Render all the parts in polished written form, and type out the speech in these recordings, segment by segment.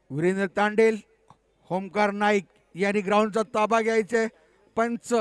वीरेंद्र तांडेल, ओमकार नाईक यांनी ग्राउंडचा ताबा घ्यायचे. पंच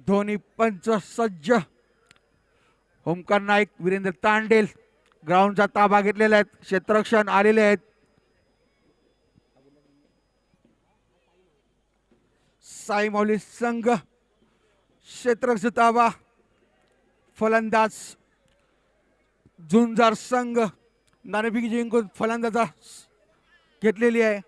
धोनी पंच सज्ज. ओमकार नाईक, वीरेंद्र तांडेल ग्राउंडचा ताबा घेतलेला आहे. क्षेत्ररक्षण आलेले आहेत. साई माऊली संघ क्षेत्ररक्षण ताबा. फलंदाज झुंजार संघ नाणेफेक जिंकून फलंदाजा घेतलेली आहे.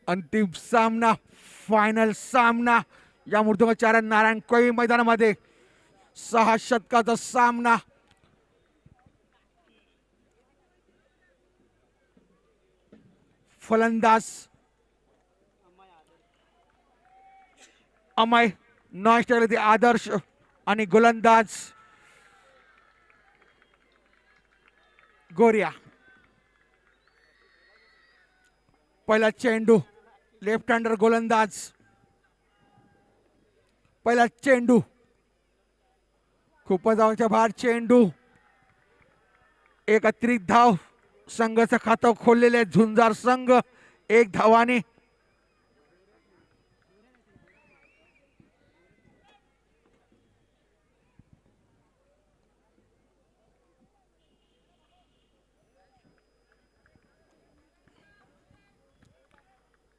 अंतिम सामना, फायनल सामना या मूर्तिमंत नारायण कोळी मैदानामध्ये 6 षटकाचा सामना. फलंदाज अमय नॉन आदर्श आणि गोलंदाज गोरिया. पहिला चेंडू लेफ्ट हँडर गोलंदाज. पहिला चेंडू खूपच धावांच्या बाहेर चेंडू. एक अतिरिक्त धाव संघाचं खातं खोललेले झुंजार संघ 1 धावाने.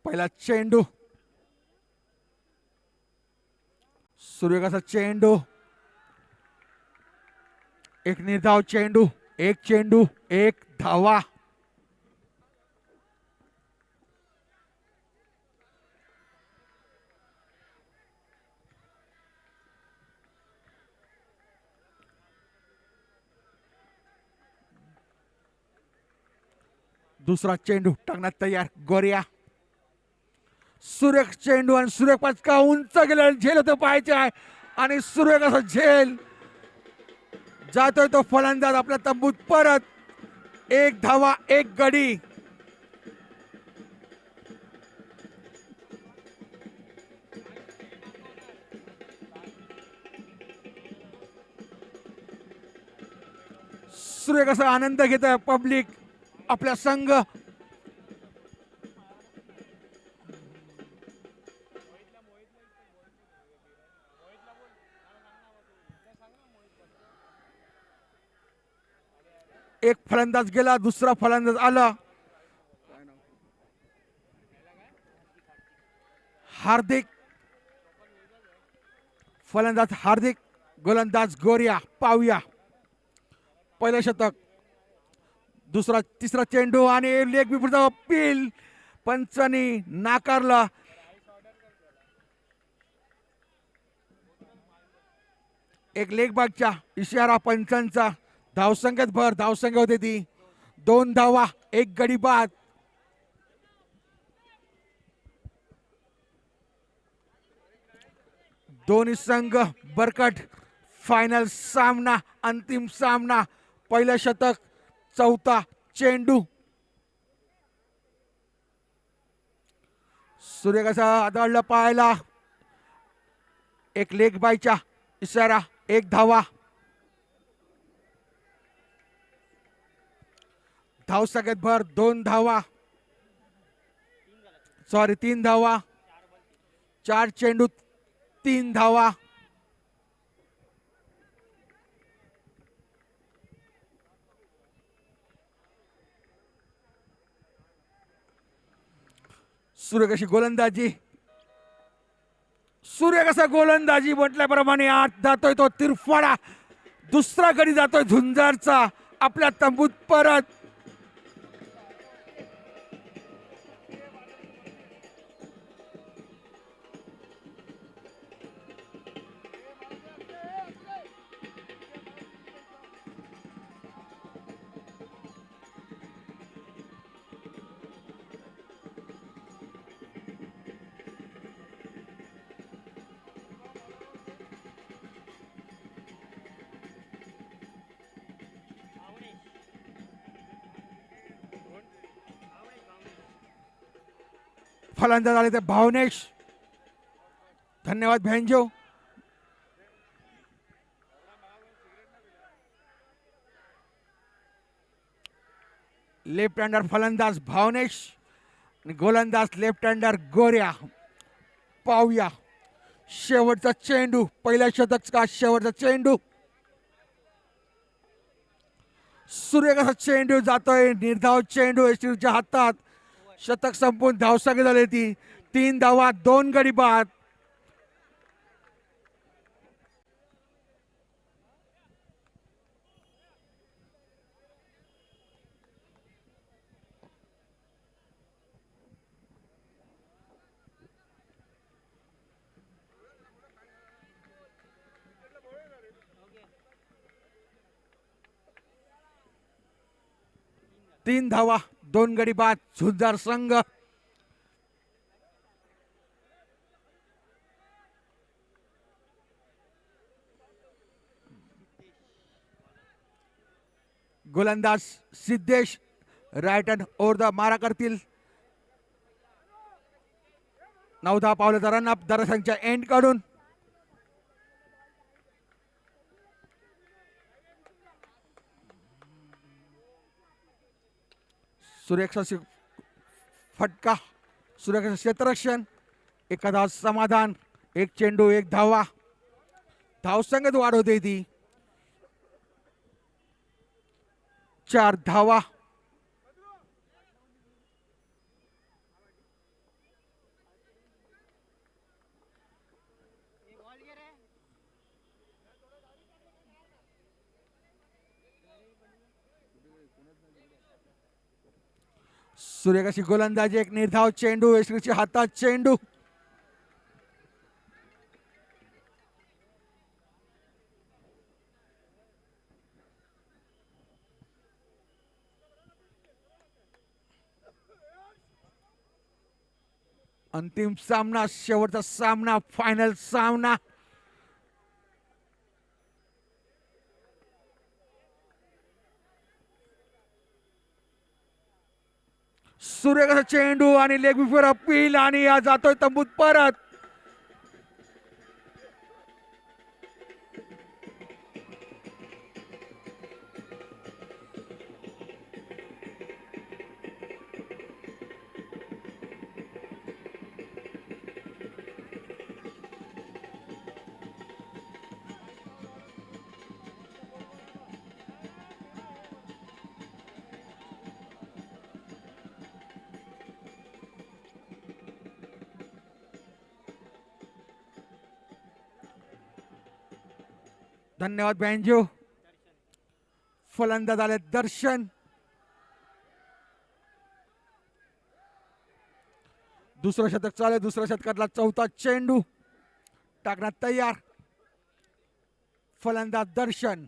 पहिला चेंडू सूर्यकाचा चेंडू. एक निर्धाव चेंडू, एक चेंडू, एक धावा. दुसरा चेंडू टाकण्यात तयार गोरिया. सुरेख चेंडू आणि सुरेख पचका उंच गेला. झेल होतं पाहायचे आहे आणि सुरेख असा झेल जातोय तो फलंदाज आपल्या तंबूत परत. 1 धावा, 1 गडी. सुरेख असा आनंद घेत आहे पब्लिक आपला संघ. एक फलंदाज गेला, दुसरा फलंदाज आला. हार्दिक फलंदाज हार्दिक, गोलंदाज गोरिया. पाहूया पहिलं शतक. दुसरा तिसरा चेंडू आणि लेग बिफोरचा अपील पंचांनी नाकारला. एक लेग बागच्या इशारा पंचांचा. धावसंख्येत भर, धावसंख्या होते ती 2 धावा 1 गडी बाद. दोन्ही संघ बरकट. फायनल सामना, अंतिम सामना. पहिलं शतक, चौथा चेंडू. सूर्य कसा आदळला पाहायला. एक लेग बायच्या इशारा 1 धावा. धावसंख्येत भर 2 धावा, सॉरी 3 धावा. 4 चेंडू 3 धावा. सूर्य कशी गोलंदाजी. सूर्य कसा गोलंदाजी म्हटल्याप्रमाणे आत जातोय तो तिरफाडा. दुसरा गडी जातोय झुंजारचा आपल्या तंबूत परत. फलंदाज आले ते भावनेश. धन्यवाद भेंजो. लेफ्ट हँडर फलंदाज भावनेश आणि गोलंदाज लेफ्ट हँडर गोऱ्या. पाहूया शेवटचा चेंडू. पहिल्या शतकाचा शेवटचा चेंडू. सूर्य कसा चेंडू जातोय. निर्धाव चेंडू एसटीच्या हातात. शतक संपून धावसंख्या झाली ती 3 धावा 2 गडी बाद. तीन धावा 2 गडी बाद. झुंजार संघ. गोलंदाज Siddhesh right hand over the मारा करतील. 9-10 पावलाचा रन अप दरसंख्या एंड काढून. सूर्यक्षा फटका. सूर्यक्षा क्षेत्ररक्षण. एखादा समाधान. 1 चेंडू 1 धावा. धावसंख्येत वाढ होते ती 4 धावा. सूर्यकाशी गोलंदाजी. एक निर्धाव चेंडू. यशस्वीच्या हातात चेंडू. अंतिम सामना, शेवटचा सामना, फायनल सामना. सूर्यकाचा चेंडू आणि लेग बिफोर अपील आणि या जातोय तंबूत परत. धन्यवाद बँजो. फलंदाज आले दर्शन. दुसरं शतक चालू. दुसऱ्या शतकातला चौथा चेंडू टाकण्यात तयार. फलंदाज दर्शन.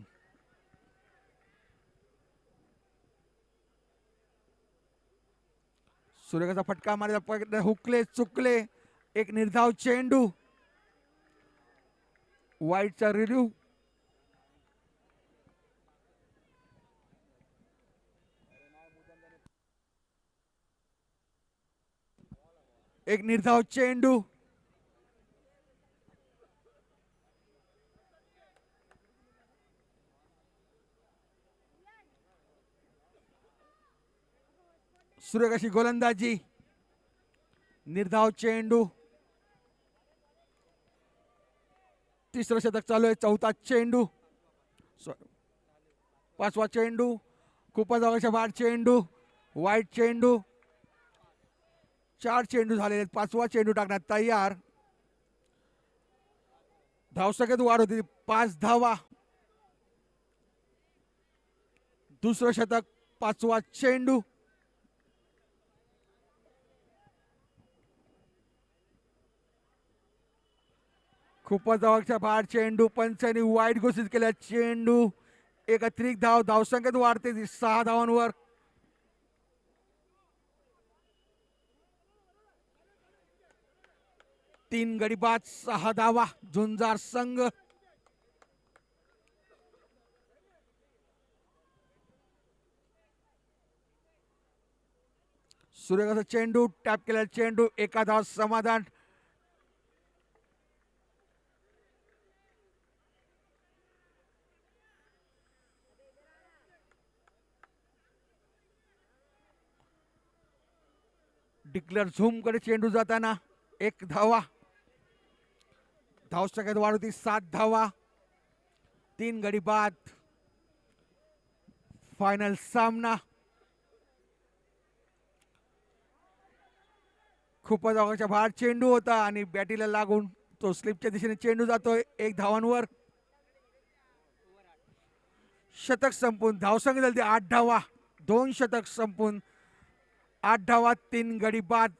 सुरेखाचा फटका मारला, हुकले चुकले. एक निर्धाव चेंडू. वाईटचा रिव्ह्यू. एक निर्धाव चेंडू. सुरेख अशी गोलंदाजी. निर्धाव चेंडू. तिसरं शतक चालू आहे. चौथा चेंडू. पाचवा चेंडू. खूपच अवकाशा बाहेर चेंडू. वाईट चेंडू. 4 चेंडू झालेले. पाचवा चेंडू टाकण्यात तयार. धावसंख्येत वाढ होती. 5 धावा. दुसरं शतक. पाचवा चेंडू. खूपच जवळच्या बाहेर चेंडू. पंचांनी वाईट घोषित केल्या. चेंडू. एक अतिरिक्त धाव. धावसंख्येत वाढते 6 धावांवर. तीन गडी बाद. 6 धावा. झुंजार संघ. सूर्यकाचा चेंडू. टॅप केलेला चेंडू. एका धाव समाधान. डिक्लेअर झूम कडे चेंडू जाताना 1 धावा. धावसंख्येत वाढ होती. 7 धावा. 3 गडी बाद. फायनल सामना. खूपच अवकाशच्या बाहेर चेंडू होता आणि बॅटीला लागून तो स्लिपच्या दिशेने चेंडू जातोय. 1 धावांवर. शतक संपून धावसंख्या झाली 8 धावा. 2 शतक संपून 8 धावा. 3 गडी बाद.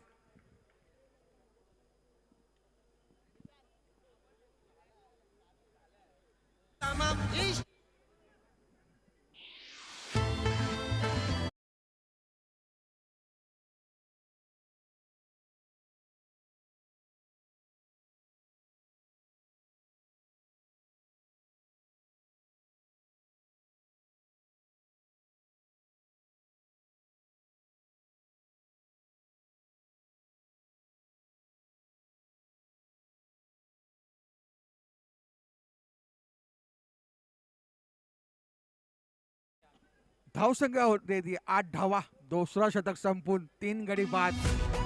धावसंख्या होते 8 धावा. दुसरा शतक संपून 3 गडी बाद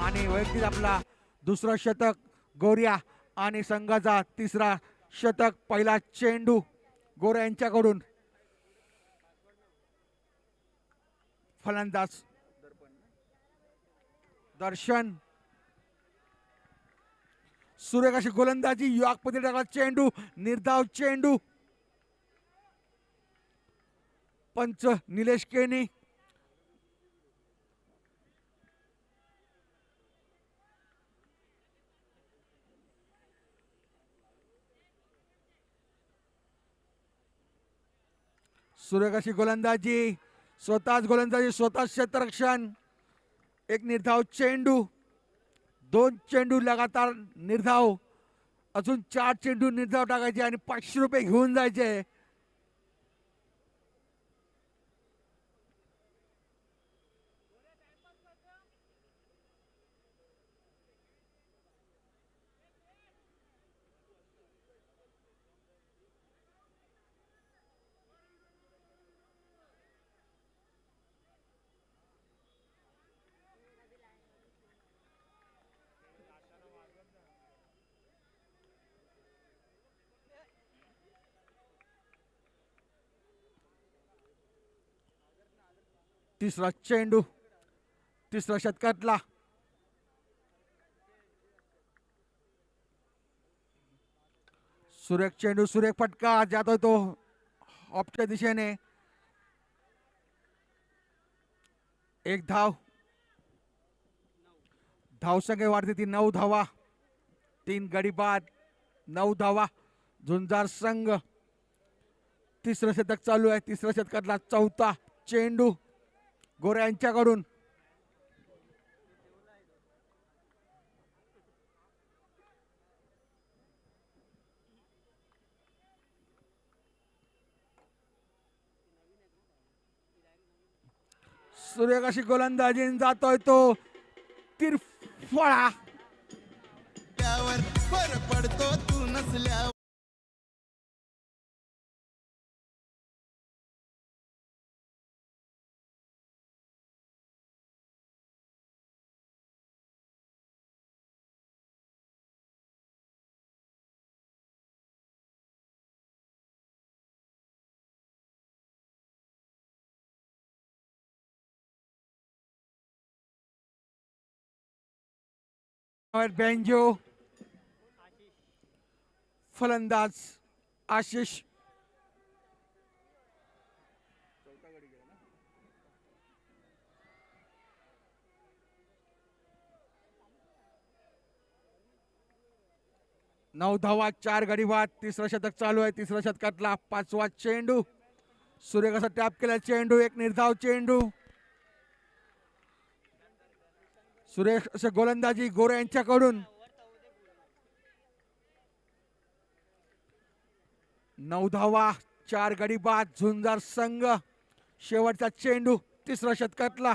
आणि वैयक्तिक आपला दुसरा शतक गोऱ्या आणि संघाचा तिसरा शतक. पहिला चेंडू गोऱ्या यांच्याकडून. फलंदाज दर्शन. सुरेख अशी गोलंदाजी. युवापती टाकला चेंडू. निर्धाव चेंडू. पंच निलेश केनी. सुरेख अशी गोलंदाजी. स्वतःच गोलंदाजी. स्वतःच क्षेत्ररक्षण. एक निर्धाव चेंडू. 2 चेंडू लगातार निर्धाव. अजून 4 चेंडू निर्धाव टाकायचे आणि 500 रुपये घेऊन जायचे. तिसरा चेंडू. तिसरा षटकातला. सुरेख चेंडू. सुरेख फटका. जातोय तो ऑफच्या दिशेने. 1 धाव. धावसंख्या वाढते ती 9 धावा. 3 गडी बाद. 9 धावा. झुंजार संघ. तिसरं शतक चालू आहे. तिसऱ्या शतकातला चौथा चेंडू गोरे यांच्याकडून. सूर्यकाशी गोलंदाजी जातोय तो तिरफळा. पडतो तू नसल्या बेंजो फलंदाज आशिष. नऊ धावा 4 गडी बाद. तिसरं शतक चालू आहे. तिसऱ्या शतकातला पाचवा चेंडू. सूर्यकाचा टॅप केला चेंडू. एक निर्धाव चेंडू. सुरेश गोलंदाजी गोरे यांच्याकडून. 9 धावा 4 गडी बाद. झुंजार संघ. शेवटचा चेंडू तिसऱ्या शतकातला.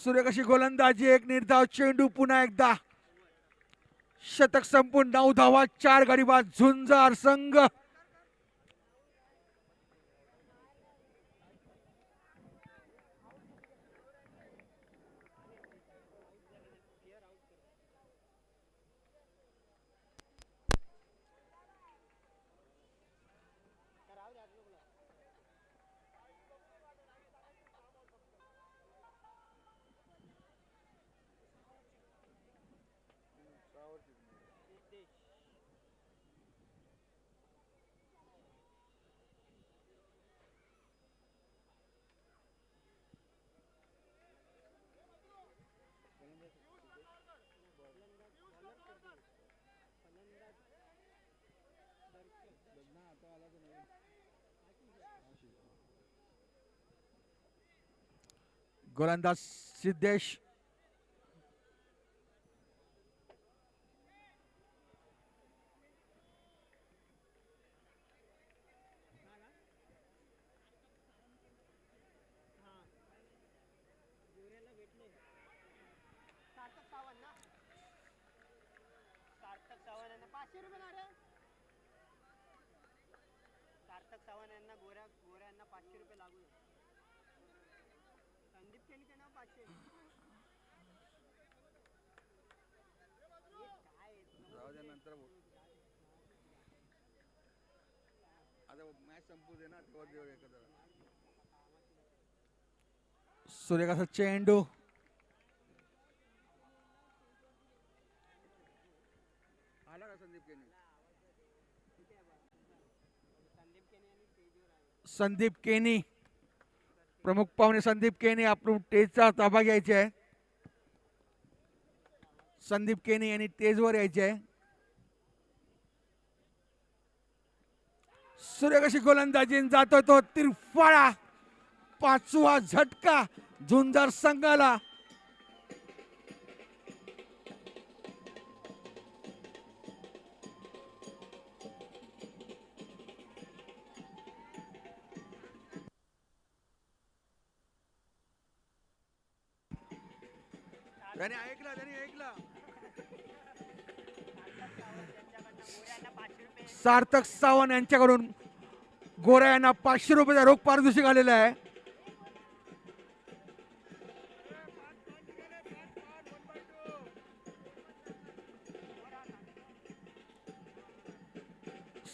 सूर्यकाशी गोलंदाजी. एक निर्धाव चेंडू. पुन्हा एकदा शतक संपून 9 धावा 4 गडी बाद. झुंजार संघ. गोलंदाज सिद्धेश. सूर्यकाचा चेंडू. संदीप केनी. प्रमुख पाहुणे संदीप केनी आपण टेजचा ताबा घ्यायचा आहे. संदीप केनी यांनी टेजवर यायचे आहे. सूर्यकाशी गोलंदाजी जातोय तो तिरफळा. पाचवा झटका झुंजार संघाला. त्याने ऐकला. सार्थक सावंत यांच्याकडून गोरे यांना 500 रुपयाचा रोख पारितोषिक आलेला आहे.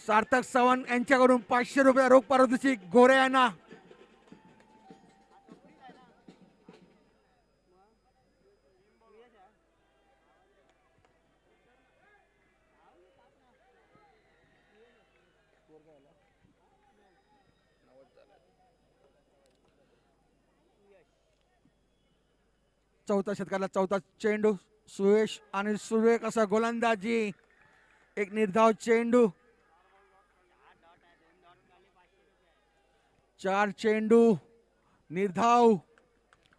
सार्थक सावंत यांच्याकडून 500 रुपये रोख पारितोषिक गोरे यांना. चौथा षटकाला चौथा चेंडू. सुयश आणि सुरेख असा गोलंदाजी. एक निर्धाव चेंडू, 4 चेंडू निर्धाव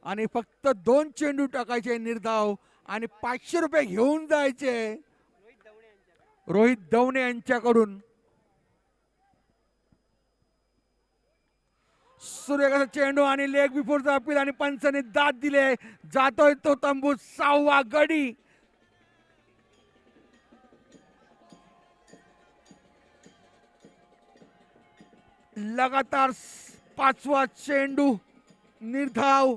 आणि फक्त 2 चेंडू टाकायचे निर्धाव आणि 500 रुपये घेऊन जायचे रोहित दवणे यांच्याकडून. सूर्यकांत चेंडू आणि लेग बिफोरचा अपील आणि पंचाने दाद दिले. जातोय तो तंबू 6वा गडी. लगातार 5वा चेंडू निर्धाव,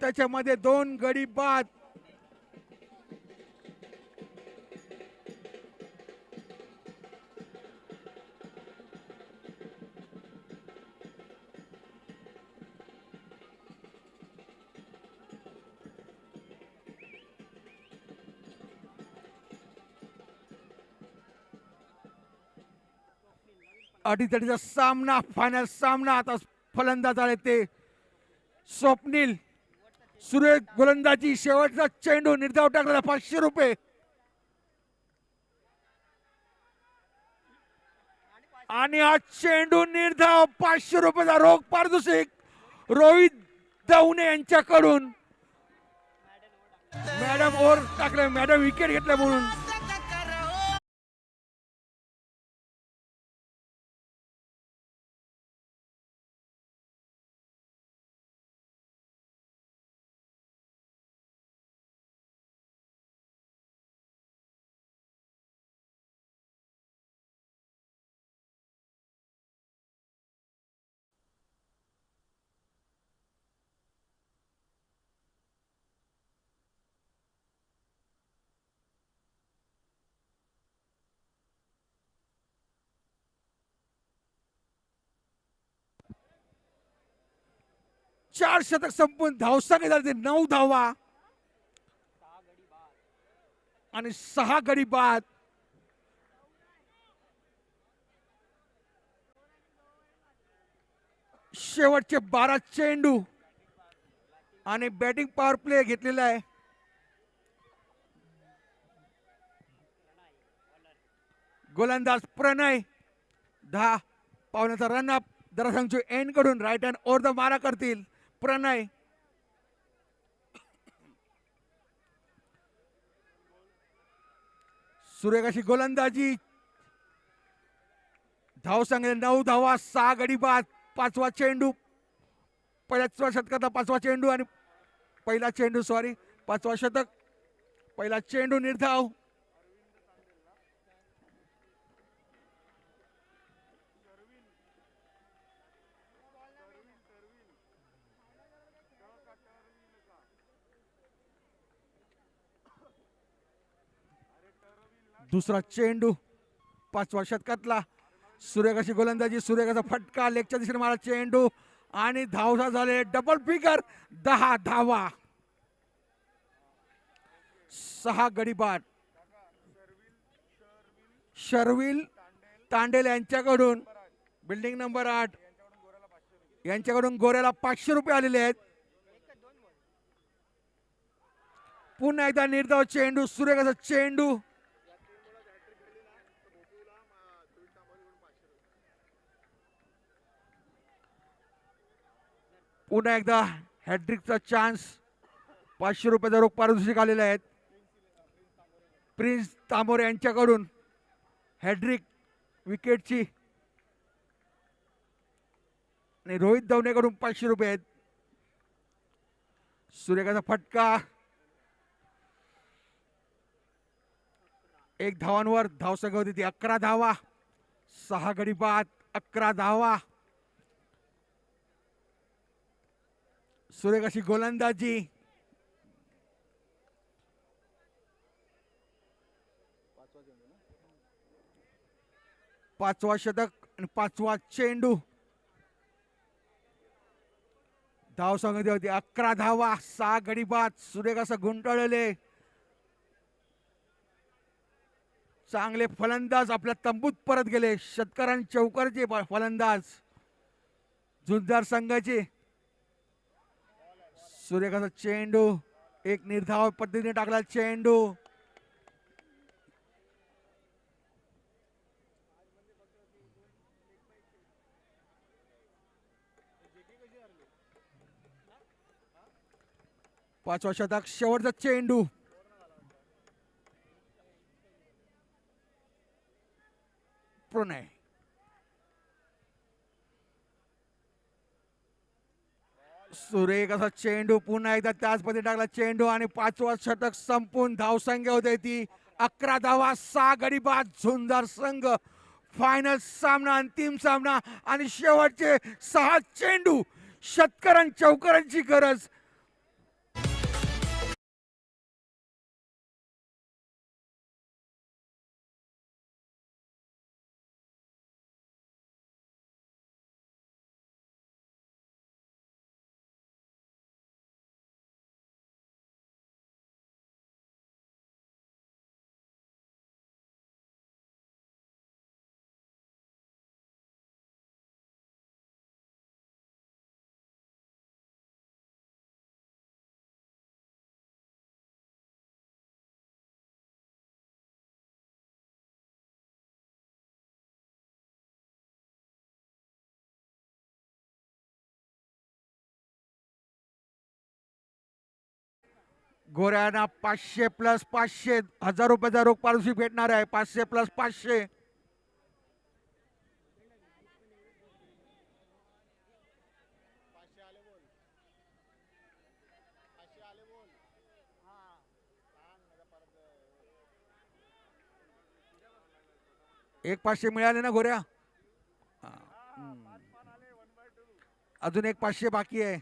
त्याच्यामध्ये 2 गडी बाद. अडीतडीचा सामना, फायनल सामना. आता फलंदाज आले ते स्वप्नील. सुरेख गोलंदाजी, शेवटचा चेंडू निर्धाव टाकलेला 500 रुपये. आणि हा चेंडू निर्धाव 500 रुपयाचा रोख पारितोषिक रोहित दवणे यांच्याकडून. मॅडम ओव्हर टाकले, मॅडम विकेट घेतल्या म्हणून. चार शतक संपून धावसंख्या झाली 9 धावा आणि 6 गडी बाद. शेवटचे 12 चेंडू आणि बॅटिंग पॉवर प्ले घेतलेला आहे. गोलंदाज प्रणय 10 पावण्याचा रनअप. दरासंघ एंड कडून राईट हँड ओव्हर द मारा करतील प्रणय. सुरेखाची गोलंदाजी. धावसंख्या 9 धावा, 6 गडी बाद. 5वा चेंडू, पहिल्याच षटकाचा 5वा चेंडू आणि पहिला चेंडू, सॉरी 5वा षटक. पहिला चेंडू निर्धाव. दुसरा चेंडू 5वा षटकातला. सूर्यकाशी गोलंदाजी, सूर्यकाचा फटका, लेगच्या दिशेने मारा चेंडू आणि धावसा झाले डबल फिगर. 10 धावा, 6 गडी बाद. शर्विल तांडेल यांच्याकडून बिल्डिंग नंबर 8 यांच्याकडून गोऱ्याला 500 रुपये आलेले आहेत. पुन्हा एकदा निर्धाव चेंडू, सूर्यकाचा चेंडू. पुन्हा एकदा हॅट्रिकचा चान्स. 500 रुपयाचा रोख पारितोषिक आलेले आहेत. प्रिन्स तांबोरे यांच्याकडून हॅट्रिक विकेटची आणि रोहित दवणेकडून 500 रुपये आहेत. सूर्यकाचा फटका, 1 धावांवर धावसंख्या होती ती 11 धावा. 6 गडी बाद, 11 धावा. सूर्यकाशी गोलंदाजी. पाचवा षटक आणि 5वा चेंडू. धावसंख्या होती 11 धावा, 6 गडी बाद. सूर्यकाश गुंडाळले. चांगले फलंदाज आपल्या तंबूत परत गेले. षटकार चौकारचे फलंदाज झुंजार संघाचे. सूर्यकाचा चेंडू, एक निर्धाव पद्धतीने टाकला चेंडू. पाचवा शतक, शेवटचा चेंडू. प्रणय सुरेख असा चेंडू, पुन्हा एकदा त्याच पद्धतीने टाकला चेंडू आणि पाचवा षटक संपून धावसंख्या होते ती 11 धावा, 6 गडी बाद. झुंजार संघ फायनल सामना, अंतिम सामना आणि शेवटचे 6 चेंडू. चौकारांची गरज. गोऱ्यांना 500 प्लस 500 1000 रुपयाचा रोख पारितोषिक भेटणार आहे. 500 प्लस 500. एक 500 मिळाले ना गोऱ्या. अजून एक 500 बाकी आहे.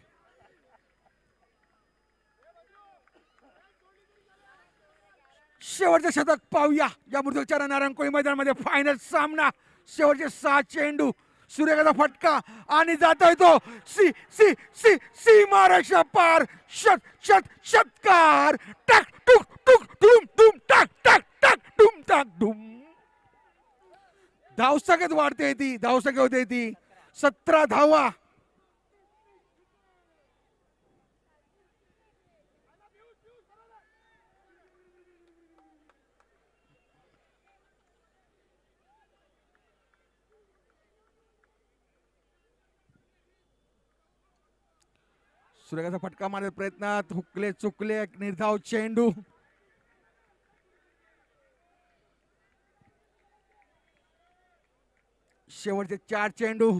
शेवटचे शतक पाहूया या मृदुचारा नारायणकोळी मैदानामध्ये. फायनल सामना, शेवटचे 6 चेंडू, सूर्यकाचा फटका आणि जातोय तो सी सी सी सीमारेषा पार. षटकार. टाक टुक टुक धुम धुम टाक टाक टाक धुम टाक धुम. धावसंख्येत वाढते ती, धावसंख्या होते ती 17 धावा. सूर्यकाचा फटका मारण्याचा प्रयत्नात हुकले चुकले. एक निर्धाव चेंडू. शेवटचे 4 चेंडू,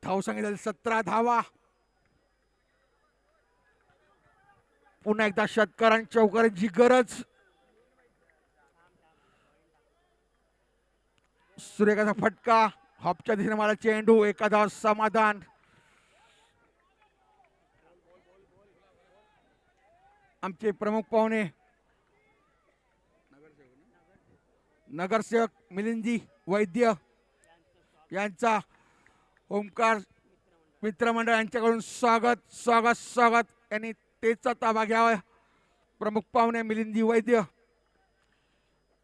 धावसंख्या झाली 17 धावा. पुन्हा एकदा चौकारांची गरज. सूर्यकाचा फटका, हॉपच्या दिशेने मला चेंडू, एका धाव समाधान. आमचे प्रमुख पाहुणे नगरसेवक मिलिंदजी वैद्य यांचा ओमकार मित्रमंडळ यांच्याकडून स्वागत स्वागत स्वागत. यांनी तेचा ताबा घ्यावा. प्रमुख पाहुणे मिलिंदजी वैद्य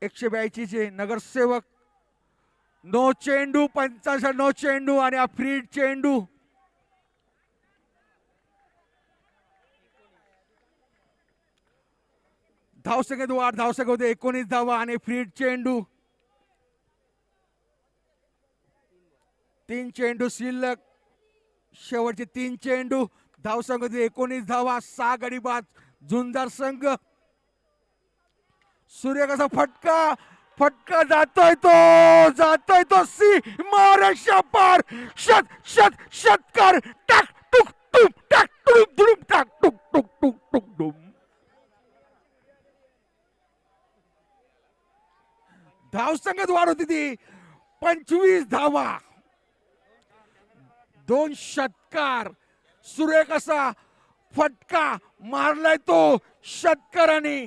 182 चे नगरसेवक. नो चेंडू, 55 नो चेंडू आणि फ्रीड चेंडू. धावसंख्येत वाढ, धावसंख्या होते 19 धावा आणि फ्रीड चेंडू. 3 चेंडू शिल्लक, शेवटचे 3 चेंडू, धावसंख्या होते 19 धावा, 6 गडी बाद. झुंजार संघ. सूर्यकाचा फटका जातोय तो सीमारेषा पार. षटकार. टाक टुक टुक टाक टुक धुम टाक टुक टुक टुक टुक धुम. धावसंख्येत वाढ होती ती 25 धावा. 2 षटकार. सूर्यकाचा फटका मारलाय तो षटकाराने.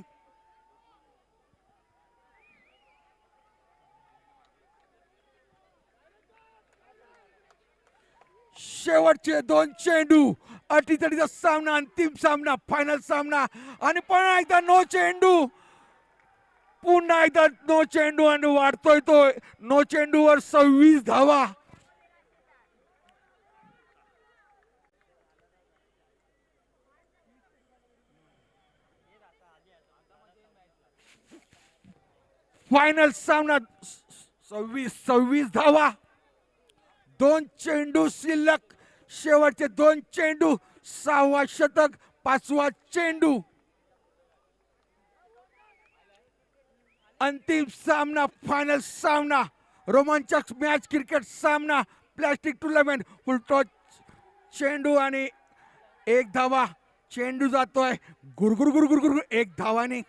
शेवटचे 2 चेंडू, अटीतटीचा सामना, अंतिम सामना, फायनल सामना आणि पुन्हा एकदा नो चेंडू. पुन्हा एकदा नो चेंडू आणि वाढतोय तो नो चेंडूवर 26 धावा. फायनल सामना 26 धावा. 2 चेंडू शिल्लक, शेवटचे 2 चेंडू, 6वा षटक, 5वा चेंडू. अंतिम सामना, फायनल सामना, रोमांचक मॅच, क्रिकेट सामना, प्लॅस्टिक टुर्नामेंट, फुल टॉस चेंडू आणि एक धावा. चेंडू जातोय गुरगुर गुरगुर गुरगुर, एक धावाने.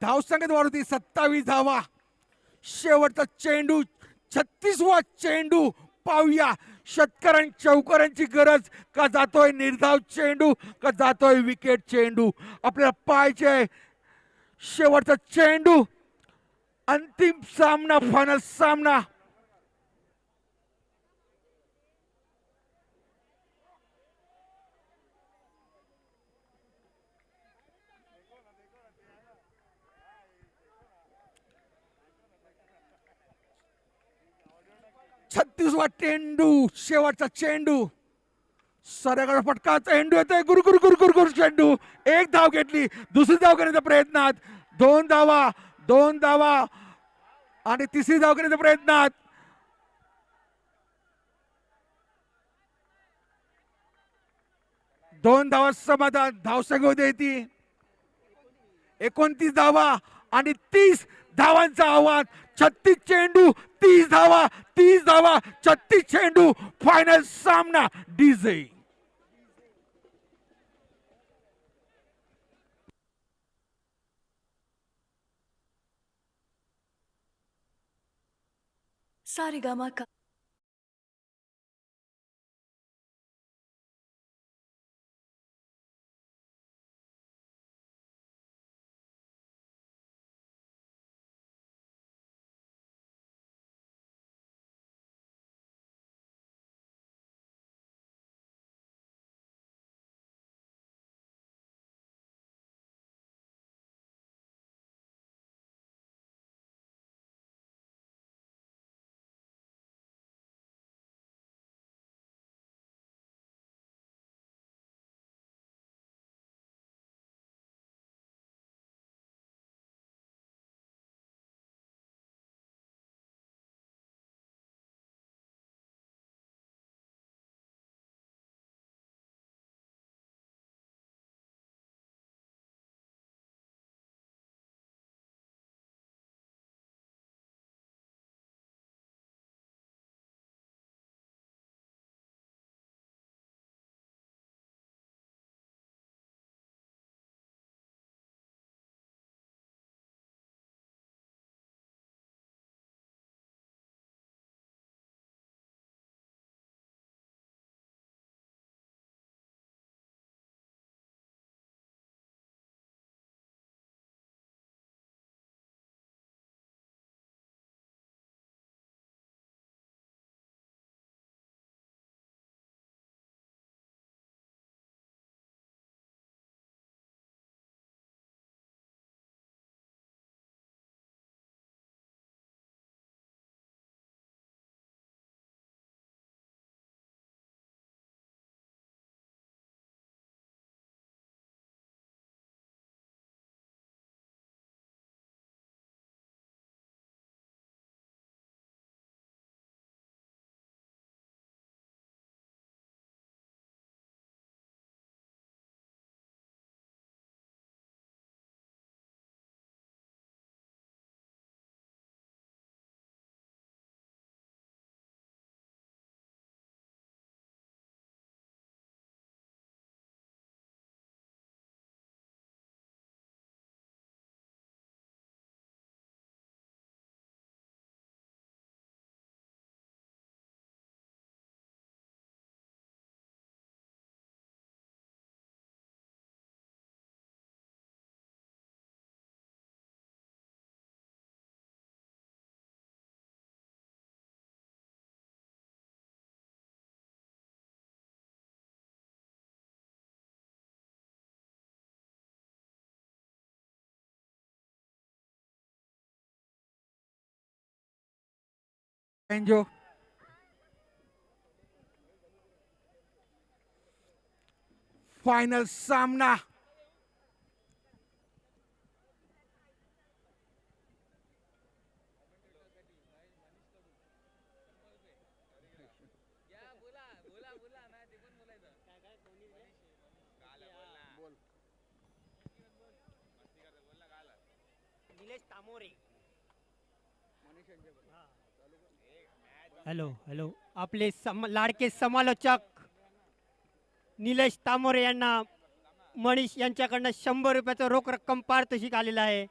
धावसंख्येत वाढ होती 27 धावा. शेवटचा चेंडू, 36वा चेंडू. पाहूया चौकारांची गरज का जातोय निर्धाव चेंडू, का जातोय विकेट चेंडू. आपल्याला पाहिजे शेवटचा चेंडू, अंतिम सामना, फायनल सामना. छत्तीसवा चेंडू, शेवटचा चेंडू. सऱ्याकडे फटका, चेंडू येतोय गुरगुर गुरगुर गुर चेंडू. एक धाव घेतली, दुसरी धाव घेण्याच्या प्रयत्नात. दोन धावा आणि तिसरी धाव घेण्याच्या प्रयत्नात. दोन धावा समाधान. धावसंख्या होते ती 29 धावा आणि 30 धावांचं आव्हान. 36 चेंडू 30 धावा, 30 धावा 36 चेंडू. फायनल सामना डीजे. सारेगामा का एन्जो. फायनल सामना. हॅलो हॅलो आपले लाडके समालोचक निलेश तामोरे यांना मनीष यांच्याकडनं 100 रुपयाचं रोख रक्कम पारितोषिक आलेलं आहे.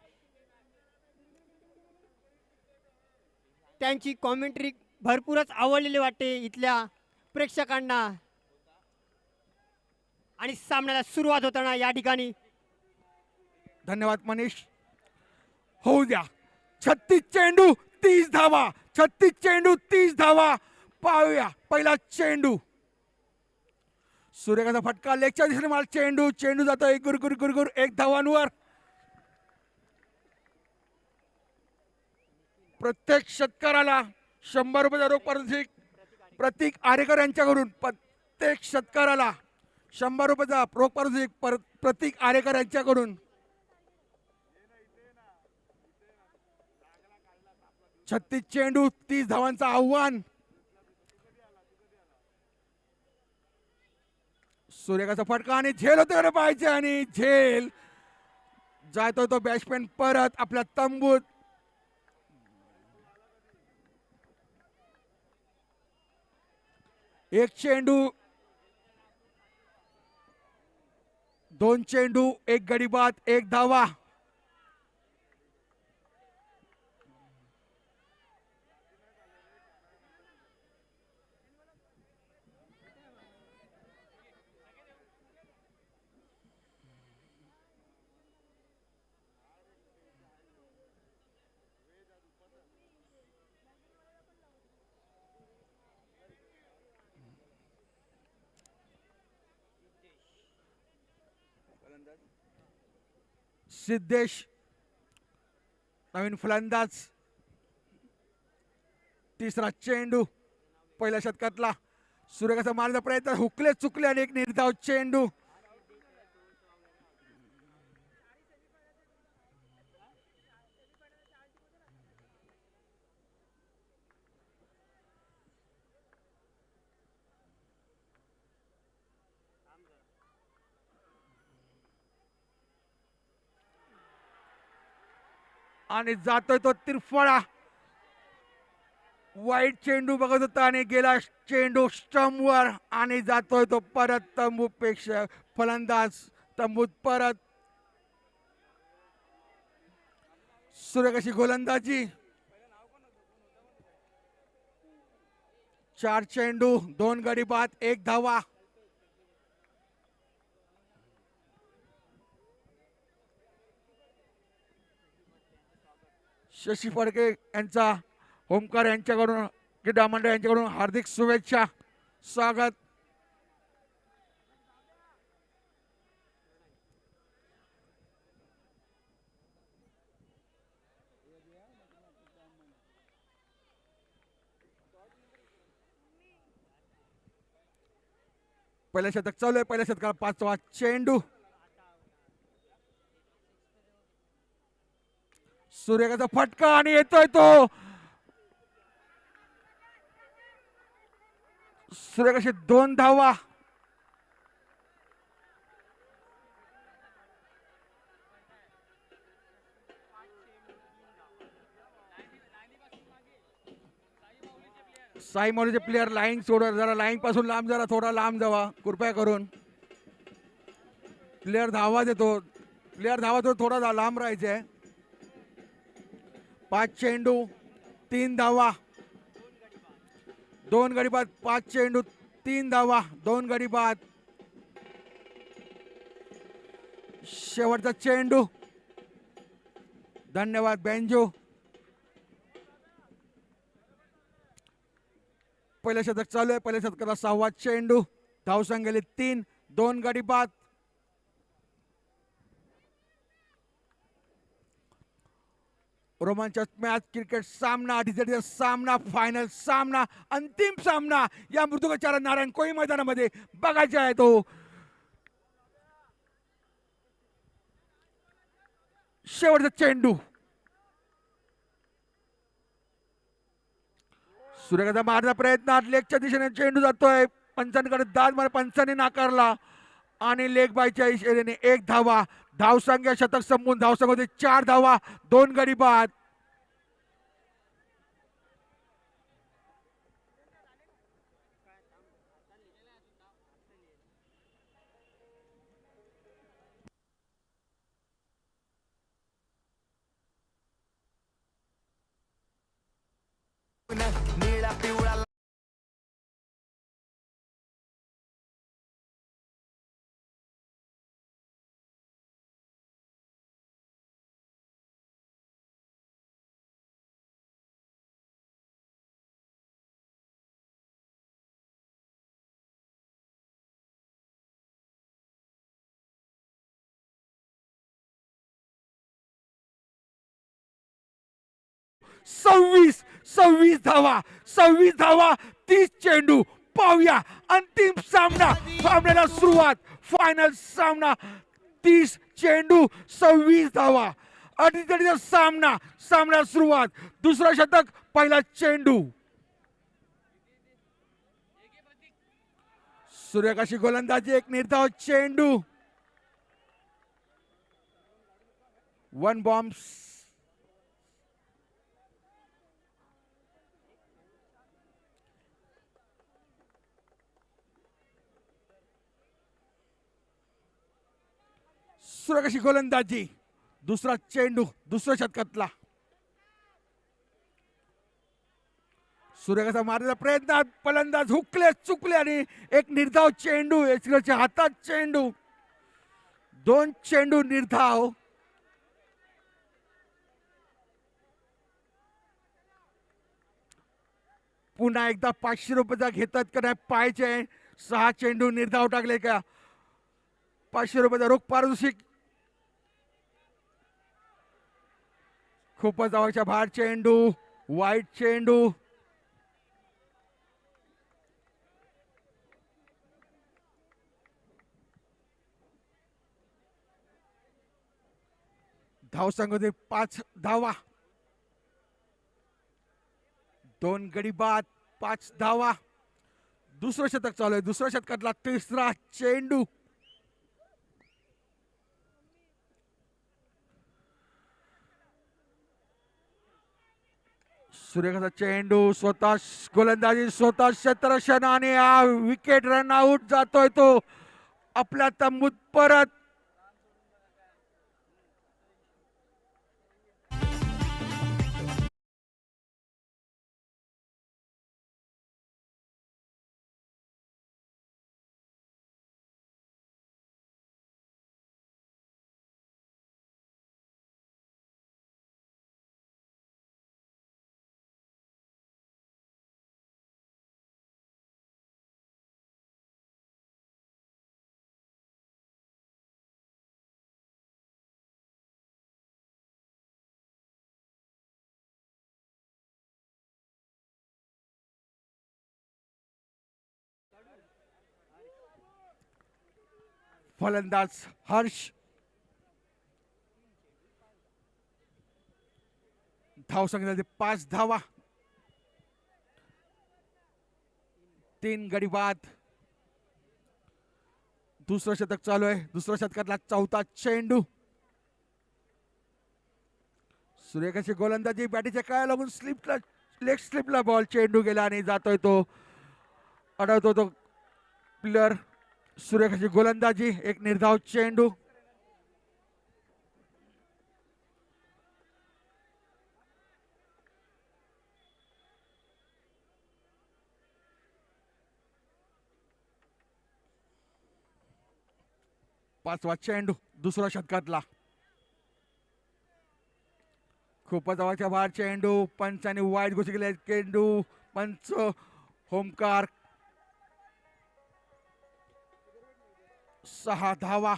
त्यांची कॉमेंट्री भरपूरच आवडलेली वाटते इथल्या प्रेक्षकांना. आणि सामन्याला सुरुवात होताना या ठिकाणी धन्यवाद मनीष. होऊ द्या. 36 चेंडू 30 धावा. 36 चेंडू 30 धावा. पाहूया पहिला चेंडू. सूर्यकाचा फटका लेगच्या दिशेने माल. चेंडू चेंडू जातोय गुरगुर गुरगुर 1 धावांवर. प्रत्येक शेतकऱ्याला 100 रुपयाचा रोख पारितोषिक प्रतीक आरेकर यांच्याकडून. प्रत्येक शेतकऱ्याला 100 रुपयाचा रोख पारितोषिक प्रतीक आरेकर यांच्याकडून. 36 चेंडू 30 धावांचं आव्हान. सूर्यकाचा फटका आणि झेल होते पाहिजे आणि झेल जातो तो बॅट्समॅन परत आपल्या तंबूत. एक चेंडू 2 चेंडू 1 गडी बाद 1 धावा. सिद्धेश नवीन फलंदाज. तिसरा चेंडू पहिल्या शतकातला. सूर्यकाचा मारण्याचा प्रयत्न हुकले चुकले आणि एक निर्धाव चेंडू. आणि जातोय तो तिरफळा. वाईट चेंडू बघत होता आणि गेला चेंडू स्टंपवर आणि जातोय तो परत तंबूपेक्षा. फलंदाज तंबूत परत. सूर्यकाशी गोलंदाजी. 4 चेंडू 2 गडी बाद 1 धावा. शशी फडके यांचा ओमकार यांच्याकडून क्रीडा मंडळ यांच्याकडून हार्दिक शुभेच्छा. स्वागत. पहिल्या शतक चालू आहे. पहिल्या शतकाला 5वा चेंडू. सूर्यकाचा फटका आणि येतोय तो. सूर्यकाशी 2 धावा. साई मौलीचे प्लेयर लाईन सोडा. जरा लाईन पासून लांब. जरा थोडा लांब जावा कृपया करून. प्लेयर धावा देतो. प्लेयर धावा तो थोडा लांब राहायचे. 5 चेंडू 3 धावा. 2 गडी बाद. 5 चेंडू 3 धावा 2 गडी बाद. शेवटचा चेंडू. धन्यवाद बेंजो. पहिल्या शतक चालू आहे. पहिल्या शतकाला 6वा चेंडू. धावसंख्या गेले 3 2 गडी बाद. रोमांचक मॅच. क्रिकेट सामना. अटीतटीचा सामना. फायनल सामना. अंतिम सामना या मृदुगचारा नारायण कोळी मैदानामध्ये बघायचा आहे. तो शेवटचा चेंडू. सूर्यकाचा मारण्याचा प्रयत्न. लेगच्या दिशेने चेंडू जातोय. पंचांकडे दाद मार. पंचांनी नाकारला आणि लेग बायच्या इशाऱ्याने 1 धावा. धावसंख्या शतक संपवून धावसंख्येमध्ये 4 धावा, 2 गडी बाद. निळा पिवळा सव्वीस 26 धावा 30 चेंडू. पाहूया अंतिम सामना. सामन्याला सुरुवात. फायनल सामना. 30 चेंडू 26 धावा. अडीचचा सामना. सामना सुरुवात. दुसरा शतक, पहिला चेंडू. सूर्यकाशी गोलंदाजी, एक निर्धाव चेंडू. 1 बॉम्ब. सूर्यकाशी गोलंदाजी, दुसरा चेंडू, दुसऱ्या शतकातला. सूर्यकाचा मारण्याचा प्रयत्न, फलंदाज हुकले, चुकले आणि एक निर्धाव चेंडू. एचकरच्या हातात चेंडू. 2 चेंडू निर्धाव. पुन्हा एकदा 500 रुपयाचा घेतात का नाही पाहायचे. 6 चेंडू निर्धाव टाकले का. 500 रुपयाचा रोख पारितोषिक. खूपच आवडच्या बाहेर चेंडू. वाईट चेंडू. धावसंख्येमध्ये 5 धावा, 2 गडी बाद, 5 धावा. दुसरं शतक चालू आहे. दुसऱ्या शतकातला तिसरा चेंडू. सूर्यकाचा चेंडू, स्वतः गोलंदाजी, स्वतः क्षेत्ररक्षणाने विकेट रन आउट. जातोय तो आपल्या तंबूत परत. फलंदाज हर्ष. धावसंख्येमध्ये 5 धावा, 3 गडी बाद. दुसरं शतक चालू आहे. दुसऱ्या शतकातला चौथा चेंडू. सूर्यकाशी गोलंदाजी, बॅटीच्या काय लागून स्लिपला, लेग स्लिपला बॉल. चेंडू गेला आणि जातोय तो, अडवतो तो प्लेअर. सूर्यकाशी गोलंदाजी, एक निर्धाव चेंडू. पाचवा चेंडू, दुसऱ्या शतकातला. खूपच जवळच्या बाहेर चेंडू. पंचाने वाईट घोषित केले. चेंडू, पंच, होमकार. 6 धावा,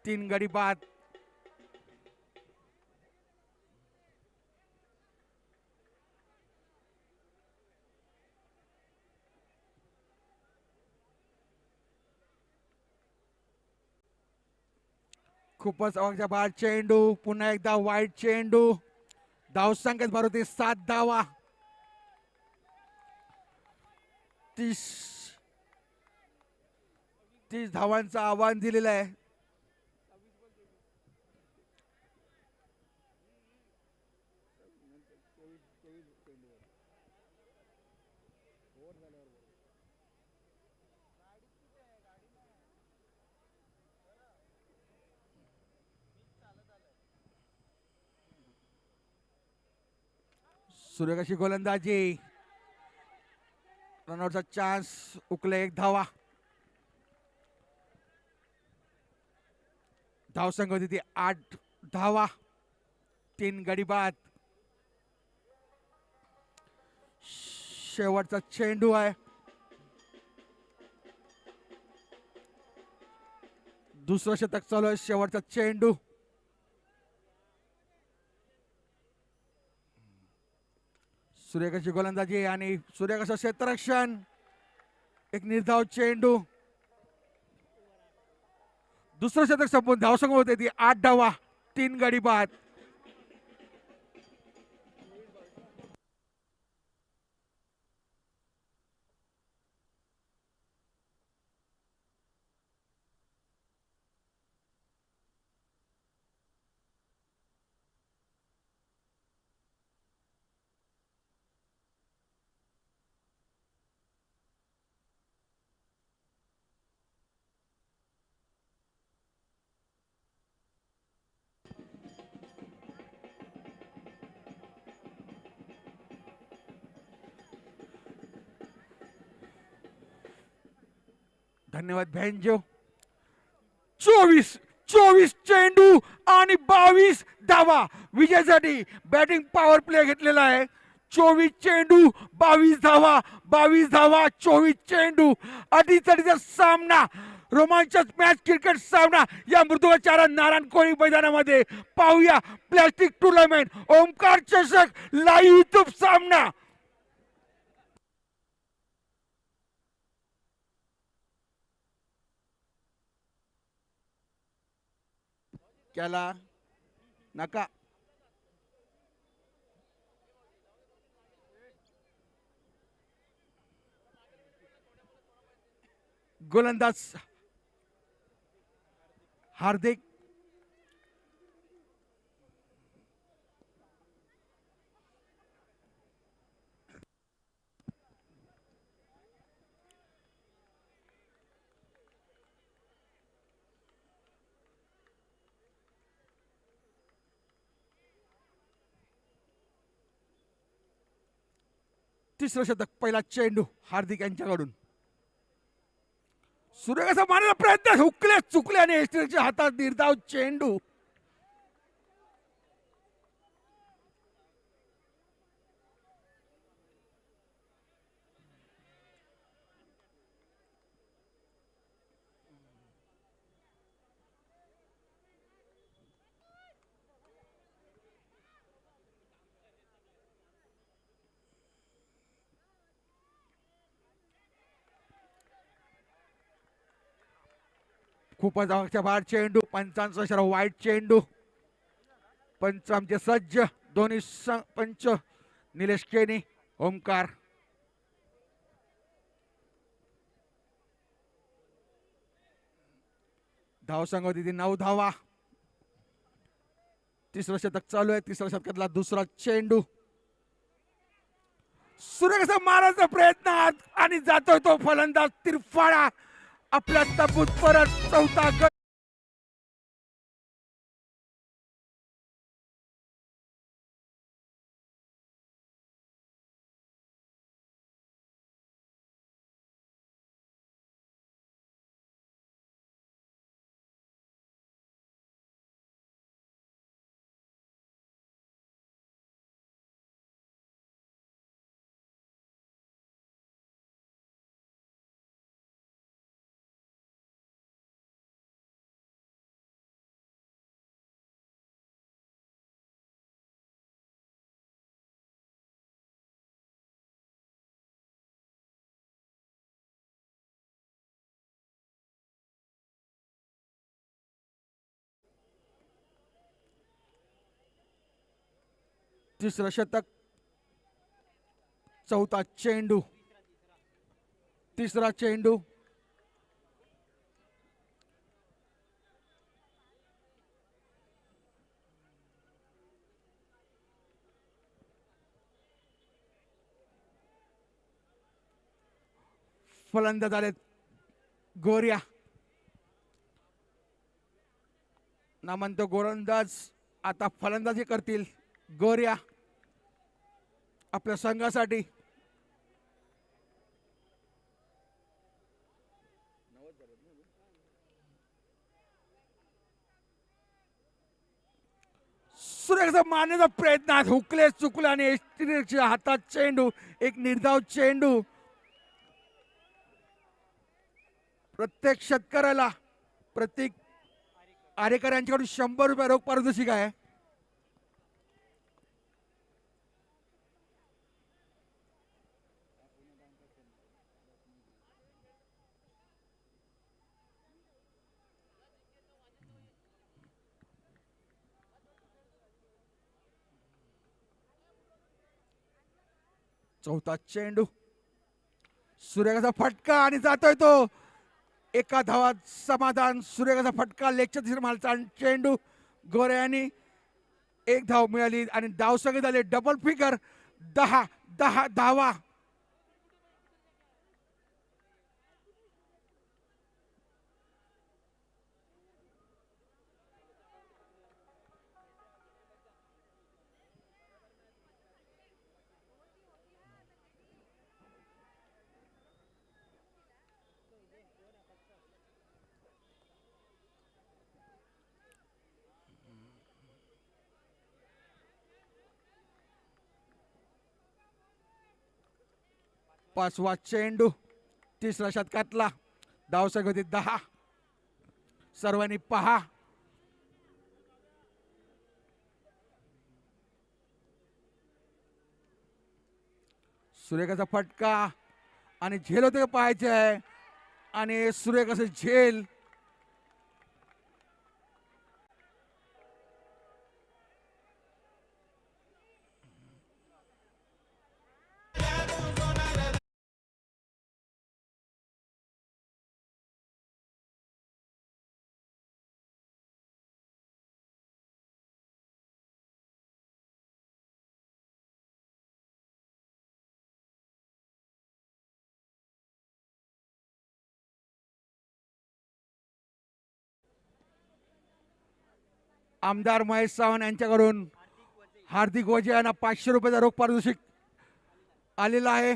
3 गडी बाद. खूपच अवघ्या बाहेर चेंडू. पुन्हा एकदा वाईट चेंडू. धावसंख्येत भर होते 7 धावा. 30 धावांचं आव्हान दिलेलं आहे. सूर्यकाशी गोलंदाजी, रनआउटचा चान्स, उकले 1 धावा. धावसंख्या होती ती 8 धावा, 3 गडी बाद. शेवटचा चेंडू आहे. दुसरं शतक चालू आहे. शेवटचा चेंडू. सूर्यकाशी गोलंदाजी आणि सूर्यकाश क्षेत्ररक्षण, एक निर्धाव चेंडू. दुसरं शतक संपून धावसंख्या होते ती 8 धावा, 3 गडी बाद. धन्यवाद भैंजो. 24 चेंडू आणि 22 धावा विजयासाठी बॅटिंग पॉवर प्ले घेतलेला आहे. 24 चेंडू 22 धावा, 24 चेंडू. अडीचचा सामना, रोमांचक मॅच, क्रिकेट सामना या मृदुचारा नारायण कोळी मैदानामध्ये पाहूया. प्लास्टिक टुर्नामेंट ओमकार चषक लाईव्ह युट्यूब सामना. केला नका. गोलंदाज हार्दिक. तिसरं शतक, पहिला चेंडू हार्दिक यांच्याकडून. सूर्यकाश मारण्याचा प्रयत्न, हुकले चुकले आणि एस्ट्रेच्या हातात निर्धाव चेंडू. खूपच आवश्यक बाहेर चेंडू. पंचांचा इशारा, वाईट चेंडू. पंच आमचे सज्ज, दोन्ही पंच निलेश केनी, ओमकार. धावसंख्या होती ती 9 धावा. तिसरं शतक चालू आहे. तिसऱ्या शतकातला दुसरा चेंडू. सूर्यकाश मारायचा प्रयत्न आणि जातोय तो फलंदाज तिरफाळा. आपल्या तबूत परत चौथा गट. तिसरं शतक, चौथा चेंडू. तिसरा चेंडू. फलंदाज आले गोऱ्या. नामवंत गोलंदाज आता फलंदाजी करतील गोऱ्या. आपल्या संघासाठी. सुरेखचा मारण्याचा प्रयत्न आहे, हुकले चुकले आणि एसटीच्या हातात चेंडू. एक निर्धाव चेंडू. प्रत्येक शेतकऱ्याला, प्रत्येक आरेकर यांच्याकडून 100 रुपये रोख पारितोषिक आहे. चौथा चेंडू. सूर्यकाचा फटका आणि जातोय तो. एका धावात समाधान. सूर्यकाचा फटका लेगच्या तिसऱ्या मालचा चेंडू. गोरे यांनी एक धाव मिळाली आणि धावसंख्या झाले डबल फिगर. 10 धावा. पाचवा चेंडू. तिसरा षटकातला. धावसंख्या होती 10. सर्वांनी पहा. सूर्यकाचा फटका आणि झेल होते पाहायचे आहे. आणि सूर्यकाचं झेल. आमदार महेश सावंत यांच्याकडून हार्दिक वजे यांना 500 रुपयाचा रोख पारितोषिक आलेला आहे.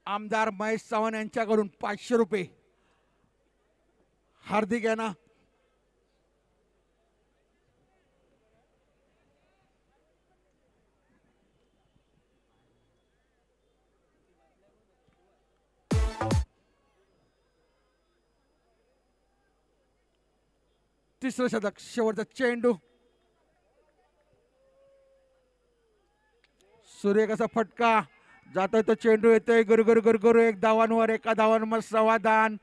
आमदार महेश सावंत यांच्याकडून 500 रुपये हार्दिक यांना. तिसरं शतक. शेवटचा चेंडू. सूर्यकाचा फटका. जातोय तो चेंडू. येतोय गुरगुर गुरगुर. एक धावांवर, एका धावांवर समाधान.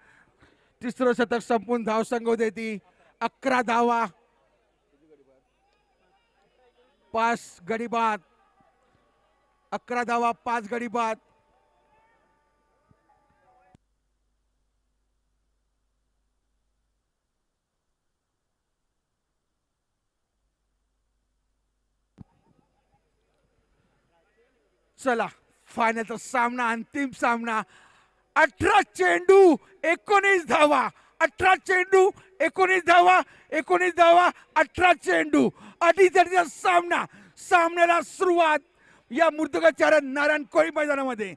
तिसरं शतक संपून धावसंख्या होते ती 11 धावा. 5 गडी बाद. 11 धावा, 5 गडी बाद. चला फायनलचा सामना, अंतिम सामना. 18 चेंडू 19 धावा. 18 चेंडू 19 धावा. 19 धावा 18 चेंडू. अडीचचा सामना. सामन्याला सुरुवात या मृदुकाचार्य नारायण कोळी मैदानामध्ये.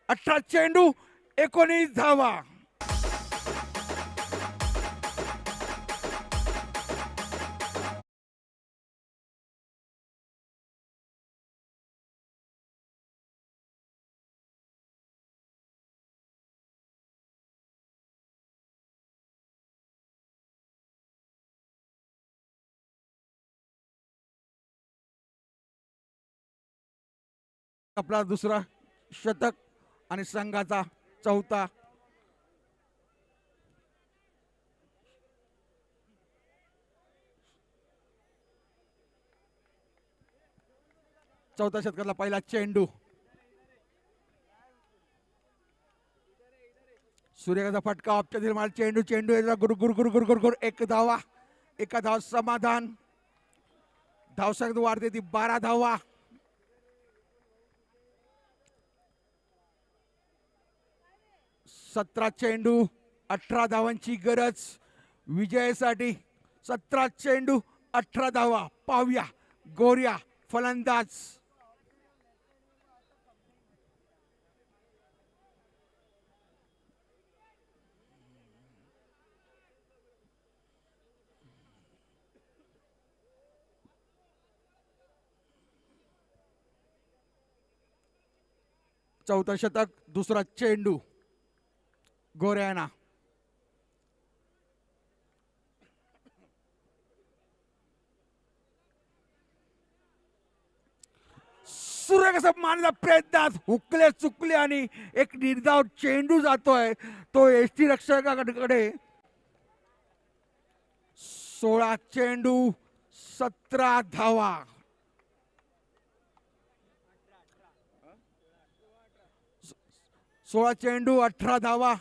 18 चेंडू 19 धावा. आपला दुसरा शतक आणि संघाचा चौथा. चौथा षटकातला पहिला चेंडू. सूर्यकाचा फटका. ऑप्च्या माल चेंडू. चेंडू गुर गुर गुर गुर गुर गुर. एक धावा. एका धाव समाधान. धावसंख्या वाढते ती 12 धावा. 17 चेंडू 18 धावांची गरज विजयासाठी. 17 चेंडू 18 धावा. पाहूया गोऱ्या फलंदाज. चौथं षटक. दुसरा चेंडू गोऱ्याना. सुरेख असा मारण्याचा प्रयत्नात हुकले चुकले आणि एक निर्धाव चेंडू जातोय तो एसटी रक्षकाकडे. 16 चेंडू 17 धावा. 16 चेंडू 18 धावा.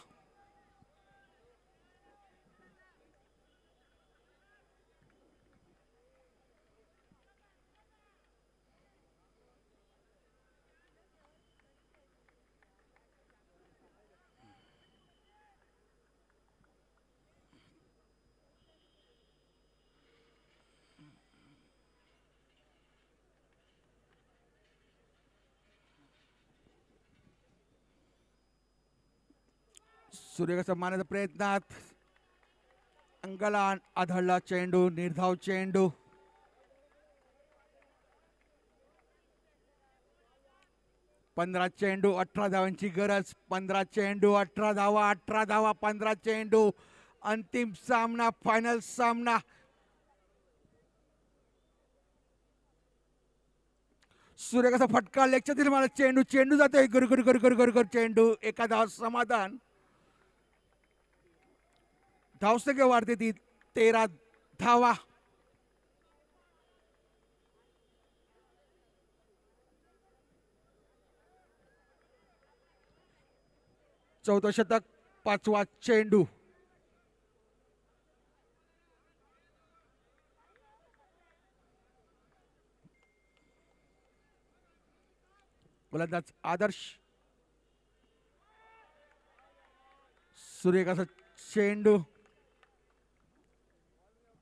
सूर्यकाचा मारण्याच्या प्रयत्नात अंगाला आधळला चेंडू. निर्धाव चेंडू. पंधरा चेंडू 18 धावांची गरज. 15 चेंडू 18 धावा. 18 धावा 15 चेंडू. अंतिम सामना, फायनल सामना. सूर्यकाचा फटका लेगच्या मला चेंडू. चेंडू जातोय गुरगुर गुरगुर गुरगुर चेंडू. एका धाव समाधान. धावसंख्या वाढते ती 13 धावा. चौथं षटक. 5वा चेंडू. गोलंदाज आदर्श. सूर्यकाचा चेंडू.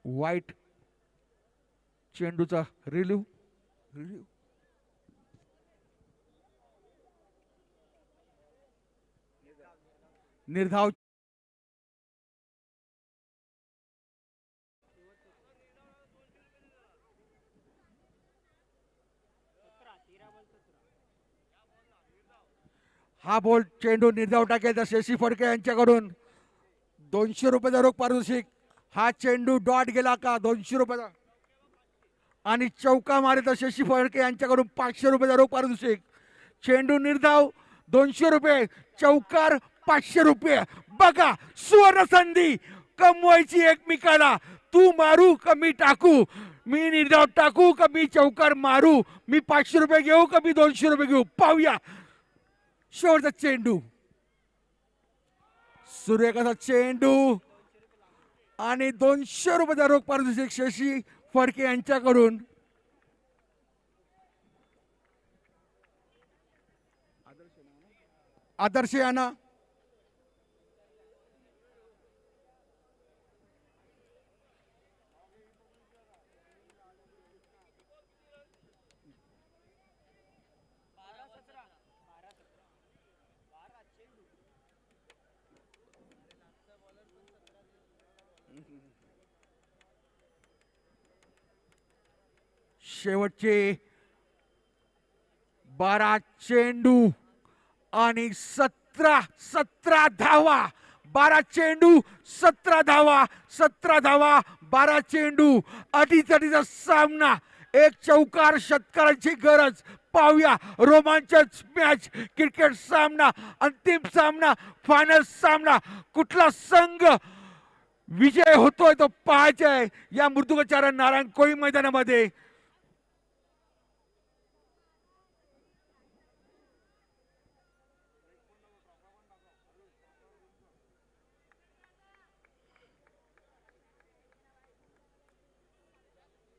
वाईट चेंडूचा रिलीव. निर्धाव. हा बॉल चेंडू निर्धाव टाकायचा शशी फडके यांच्याकडून. 200 रुपयाचा रोख पारितोषिक. हा चेंडू डॉट गेला का 200 रुपयाचा. आणि चौका मारे तर शशी फडके यांच्याकडून 500 रुपयाचा रोख पारितोषिक. चेंडू निर्धाव 200 रुपये. चौकार 500 रुपये. बघा सुवर्ण संधी कमवायची एकमेकाला. तू मारू का मी टाकू. मी निर्धाव टाकू का मी चौकार मारू. मी 500 रुपये घेऊ का मी 200 रुपये घेऊ. पाहूया शेवटचा चेंडू. सूर्यकाचा चेंडू आणि 200 रुपयाचा रोख पारितोषिक शशी फडके यांच्याकडून. आदर्श यांना शेवटचे 12 चेंडू आणि 17 धावा. 12 चेंडू 17 धावा. 17 धावा 12 चेंडू. अटीतटीचा सामना. एक चौकार षटकाराची गरज. पाहूया रोमांचक मॅच. क्रिकेट सामना. अंतिम सामना. फायनल सामना. कुठला संघ विजय होतोय तो पाहायचा आहे या मृदुकाचार्य नारायण कोळी मैदानामध्ये.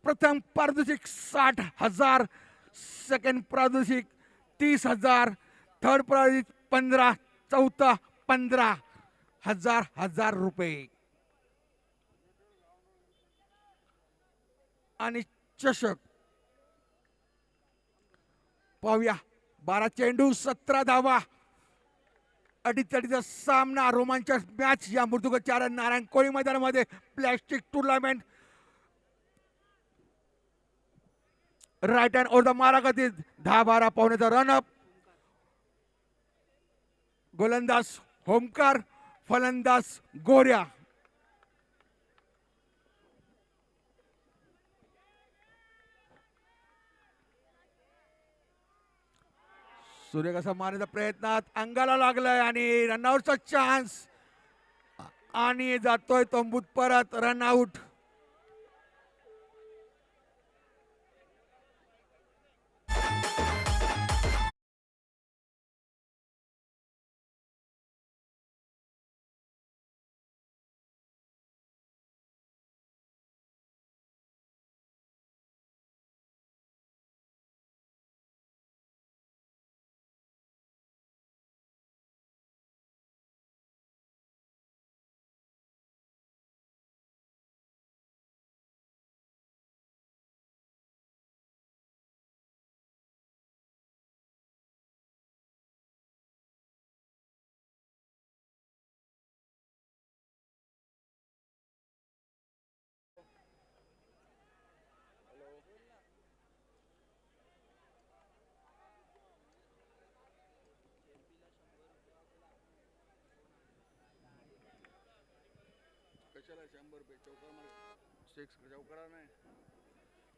प्रथम पारितोषिक 60,000. सेकंड पारितोषिक 30,000. थर्ड पारितोषिक 15. चौथा 15,000 रुपये. आणि चषक. पाहूया 12 चेंडू 17 धावा. अडीचचा सामना, रोमांचक मॅच या मृदुगचारण नारायण कोळी मैदानामध्ये plastic tournament. Right hand over the मारागतीत 10-12 पावण्याचा रनअप. गोलंदाज होमकार, फलंदाज गोऱ्या. सूर्य कसा मारण्याचा प्रयत्नात अंगाला लागलाय आणि रनआउटचा चान्स आणि जातोय तंबूत परत. रनआउट.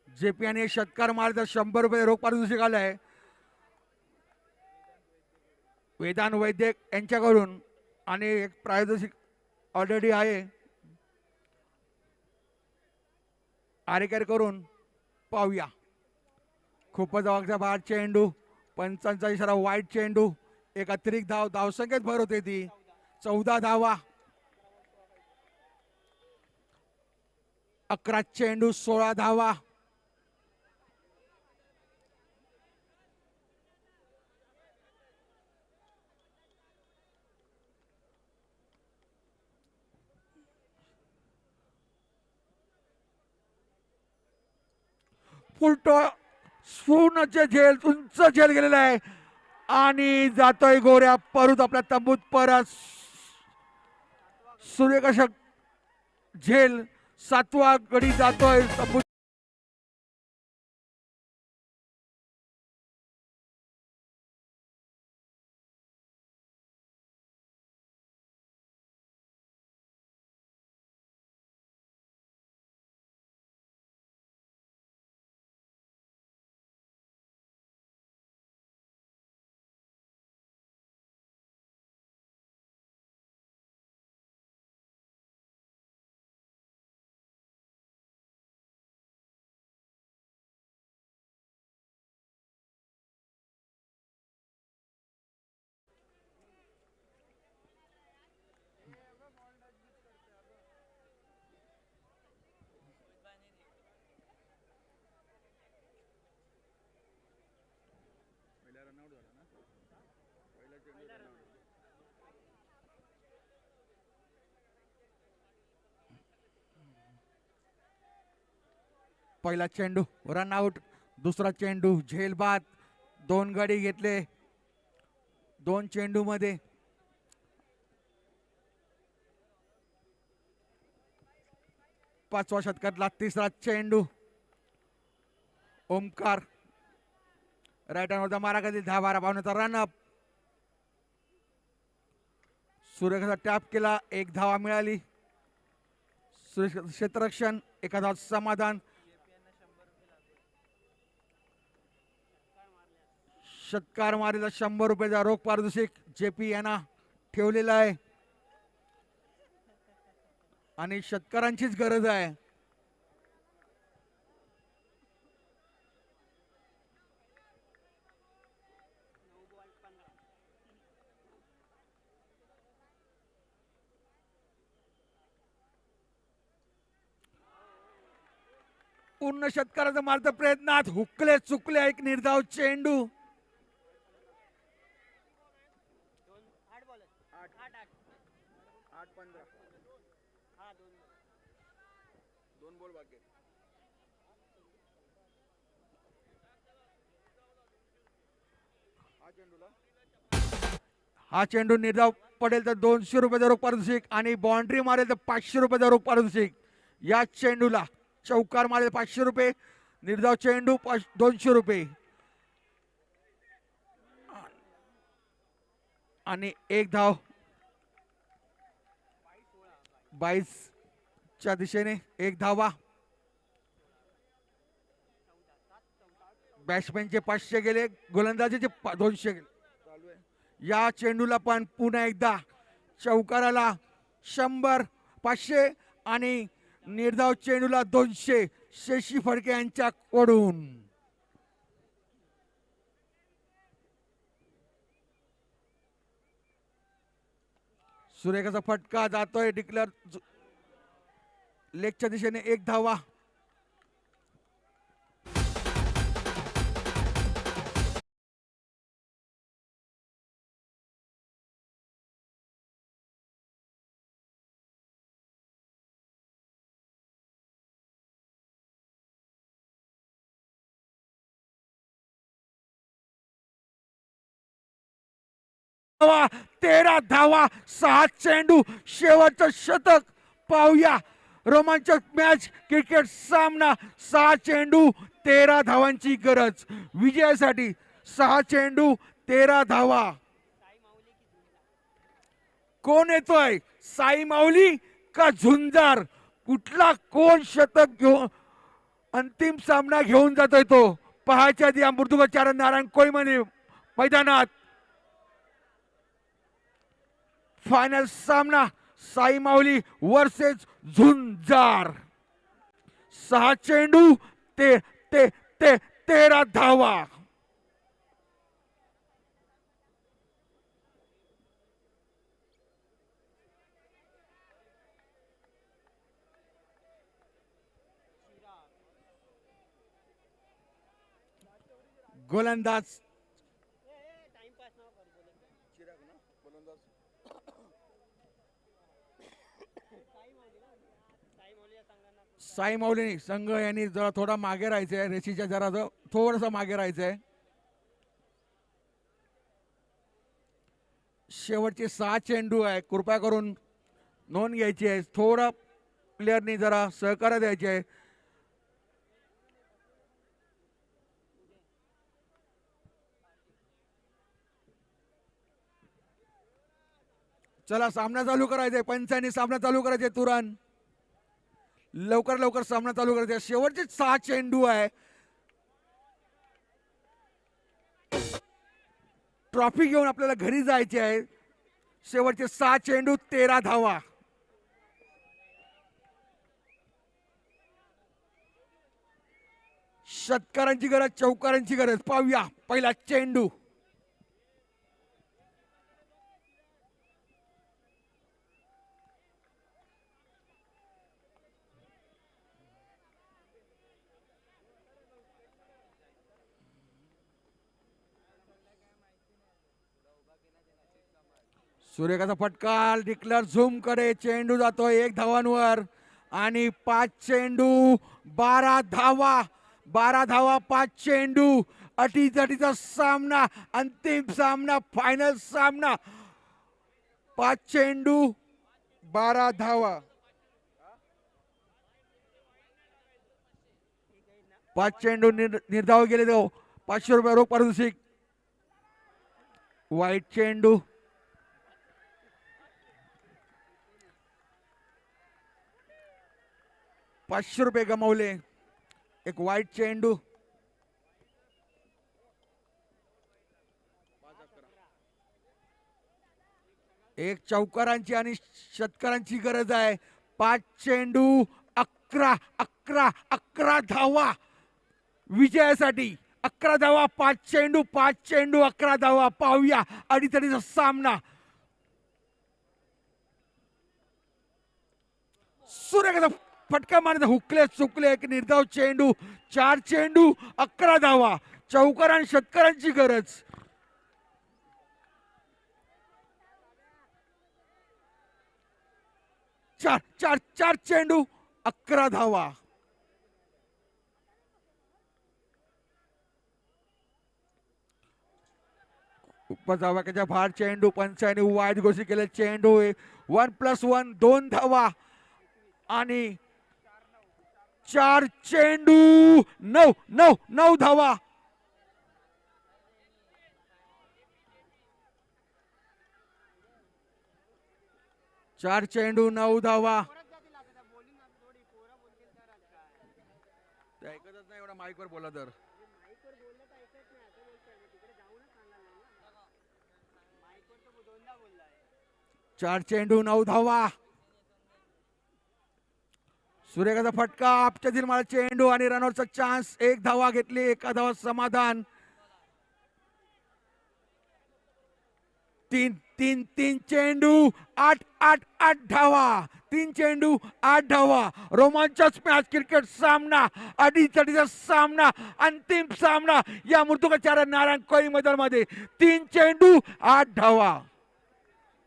जेपी आणि षटकार मारता 100 रुपये रोख पारितोषिक आलंय वेदांत वैद्य यांच्याकडून आणि एक पारितोषिक ऑलरेडी आहे आरेकर करून. पाहूया. खूपच अवघा बाहेर चेंडू. पंचांचा इशारा वाईट चेंडू. एक अतिरिक्त धाव. धावसंख्येत भर होते ती 14 धावा. 11 चेंडू 16 धावा. फुलटो पूर्णचे झेल उंच झेल गेलेला आहे आणि जातोय गोऱ्या परत आपल्या तंबूत परत. सूर्यकशक झेल 7वा गडी जातोय तंबूत. पहिला चेंडू रन आउट. दुसरा चेंडू झेल बाद. 2 गडी घेतले 2 चेंडू मध्ये. पाचवा षटकातला तिसरा चेंडू. ओमकार राईट हँड मारा कधी 10-12 पावण्याचा रनअप. सूर्यकसा टॅप केला. 1 धावा मिळाली. क्षेत्ररक्षण एखादा समाधान. षटकार मारीला 100 रुपयाचा रोख पारितोषिक जेपी यांना ठेवलेला आहे आणि षटकारांचीच गरज आहे. पूर्ण षटकाराचा मारता प्रयत्नात हुकले चुकले एक निर्धाव चेंडू. हा चेंडू निर्धाव पडेल तर 200 रुपयाचा रोख पारितोषिक आणि बाउंड्री मारेल तर 500 रुपयाचा रोख पारितोषिक. या चेंडूला चौकार मारेल 500 रुपये, निर्धाव चेंडू 200 रुपये आणि एक धाव 22 च्या दिशेने एक धावा. बॅट्समॅनचे 500 गेले, गोलंदाजीचे 200 गेले. या चेंडूला पण पुन्हा एकदा चौकाराला 100, 500 आणि निर्धाव चेंडूला 200 शशी फडके यांच्याकडून. सुरेखाचा फटका जातोय डिक्लेअर लेगच्या दिशेने एक धावा. धावा 13 धावा 6 चेंडू शेवटचं शतक पाहूया. रोमांचक मॅच क्रिकेट सामना 6 चेंडू 13 धावांची गरज विजयासाठी. 6 चेंडू 13 धावा. कोण येतोय, साई माऊली का झुंजार? कुठला कोण शतक घेऊन अंतिम सामना घेऊन जातोय तो पहायच्या आधी अमृतुचारण नारायण कोळीमने मैदानात. फायनल सामना साई माऊली वर्सेस झुंजार. 6 चेंडू ते 13 धावा. गोलंदाज साई माऊली संघ यांनी जरा थोडा मागे राहायचंय, रेशीच्या जरा थोडस मागे राहायचंय. शेवटचे 6 चेंडू आहे, कृपया करून नोंद घ्यायची आहे. थोडा प्लेअरनी जरा सहकार्य द्यायचे आहे. चला सामना चालू करायचंय, पंचांनी सामना चालू करायचे तुरंत. लवकर लवकर सामना चालू करायचा. शेवटचे 6 चेंडू आहे. ट्रॉफी घेऊन आपल्याला घरी जायचे आहे. शेवटचे 6 चेंडू 13 धावा. षटकारांची गरज, चौकारांची गरज. पाहूया पहिला चेंडू. सूर्यकाचा फटका डिक्लेअर झूम कडे. चेंडू जातोय 1 धावांवर आणि 5 चेंडू 12 धावा. 12 धावा 5 चेंडू. अटीतटीचा सामना, अंतिम सामना, फायनल सामना. 5 चेंडू 12 धावा. 5 चेंडू निर्धाव गेले तो 500 रुपये रोख पारितोषिक. वाईट चेंडू. ₹500 गमावले. एक वाईट चेंडू. एक चौकारांची आणि षटकारांची गरज आहे. 5 चेंडू 11 धावा विजयासाठी. 11 धावा 5 चेंडू. 5 चेंडू 11 धावा. पाहूया अडीतडीचा सामना. सूर्यकाचा फटका मारण्याचा हुकले चुकले. एक निर्धाव चेंडू. 4 चेंडू 11 धावा. चौकार आणि षटकारांची गरज. चार चेंडू 11 धावा. खूपच आवाक्याच्या बाहेर चेंडू, पंचाने वाईट घोषित केले. चेंडू 1+1 2 धावा आणि 4 चेंडू 9 धावा. चार चेंडू 9 धावा. ते ऐकतच नाही एवढा माईकवर बोला तर. चार चेंडू 9 धावा. सुरेखाचा फटका आपच्या दिलमाळा चेंडू आणि रनआउटचा चान्स. 1 धावा घेतली, 1 धावा समाधान. तीन चेंडू 8 धावा. 3 चेंडू 8 धावा. रोमांचक मॅच, क्रिकेट सामना, अडीचचा सामना, अंतिम सामना या मृत्यूकाचार्य नारायण कोळी मैदानामध्ये. 3 चेंडू 8 धावा.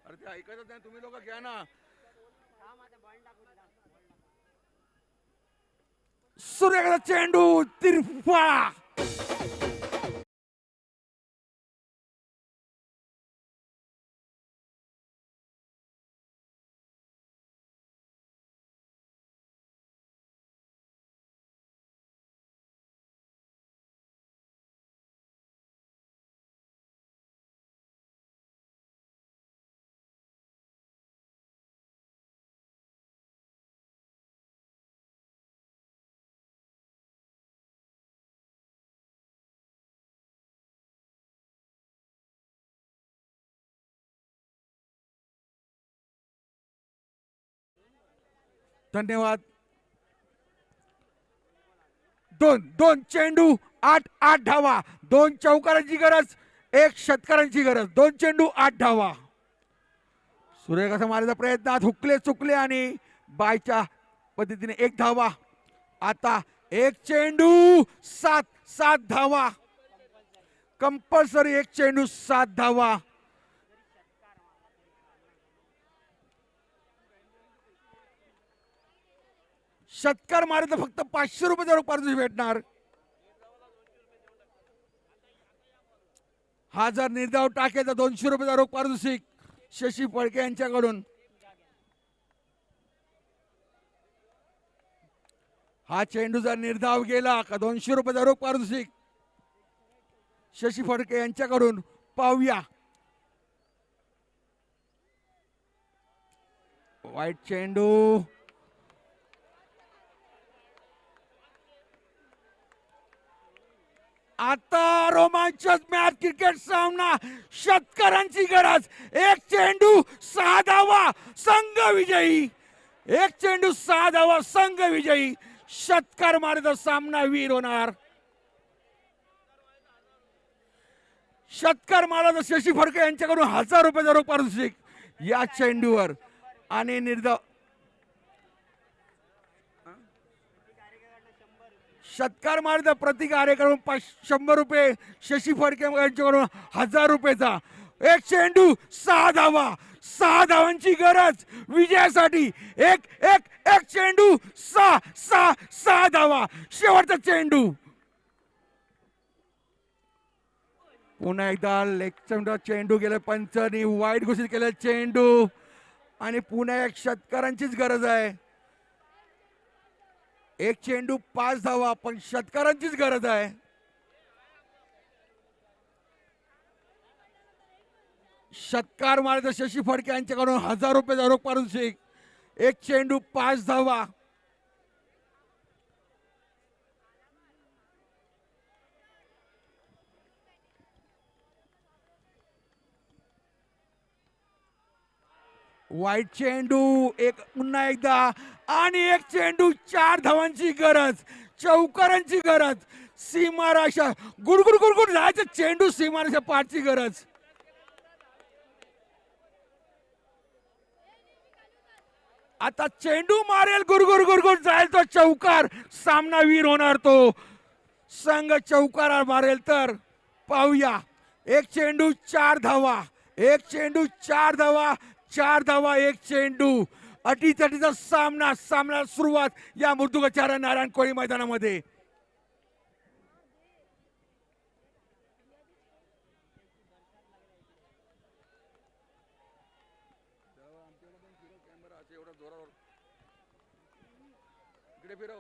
अरे ते ऐकतच नाही, तुम्ही लोक घ्या ना. सूर्यकाचा चेंडू तिरफा. धन्यवाद. दोन चेंडू 8 धावा. 2 चौकारांची गरज, 1 षटकारांची गरज. 2 चेंडू 8 धावा. सूर्यकाचा मारायचा प्रयत्नात हुकले चुकले आणि बायच्या पद्धतीने 1 धावा. आता 1 चेंडू 7 धावा. कंपल्सरी 1 चेंडू 7 धावा. षटकार मारे तर फक्त 500 रुपयाचा रोख पारितोषिक भेटणार. हा जर निर्धाव टाकेल तर 200 रुपयाचा रोख पारितोषिक शशी फडके यांच्याकडून. हा चेंडू जर निर्धाव गेला का 200 रुपयाचा रोख पारितोषिक शशी फडके यांच्याकडून. पाहूया. वाईट चेंडू. आता रोमांचक मॅच, क्रिकेट सामना, षटकारांची गरज. 1 चेंडू 6 धावा, संघ विजयी. 1 चेंडू 6 धावा, संघ विजयी. षटकार मारे तर सामना वीर होणार. षटकार मारला तर शशी फडके यांच्याकडून 1000 रुपयाचा रोख पारितोषिक या चेंडूवर. आणि निर्धाव षटकार मारता प्रति कार्यक्रम 100 रुपये. शशी फडके यांच्याकडून 1000 रुपयाचा. 1 चेंडू 6 धावा. 6 धावांची गरज विजयासाठी. एक चेंडू 6 धावा. शेवटचा चेंडू. पुन्हा एकदा लेग चेंडू गेले. पंचांनी वाईट घोषित केले चेंडू आणि पुन्हा 1 षटकारांचीच गरज आहे. 1 चेंडू 5 धावा, पण षटकारांचीच गरज आहे. षटकार मारे तर शशी फडके यांच्याकडून 1000 रुपयाचा रोख पारितोषिक. 1 चेंडू 5 धावा. वाईट चेंडू पुन्हा एकदा आणि 1 चेंडू 4 धावांची गरज. चौकारांची गरज. सीमाराशा गुडगुड जायचं चेंडू. सीमाराशा पाठची गरज. आता चेंडू मारेल गुरगुर जाईल तो चौकार. सामना वीर होणार तो. संघ चौकार मारेल तर. पाहूया. 1 चेंडू 4 धावा. 1 चेंडू 4 धावा. 4 धावा 1 चेंडू. अटीतटीचा सामना. सामना सुरुवात या मृत्यूकाचार्य नारायण कोळी मैदानामध्ये. इकडे फिरव.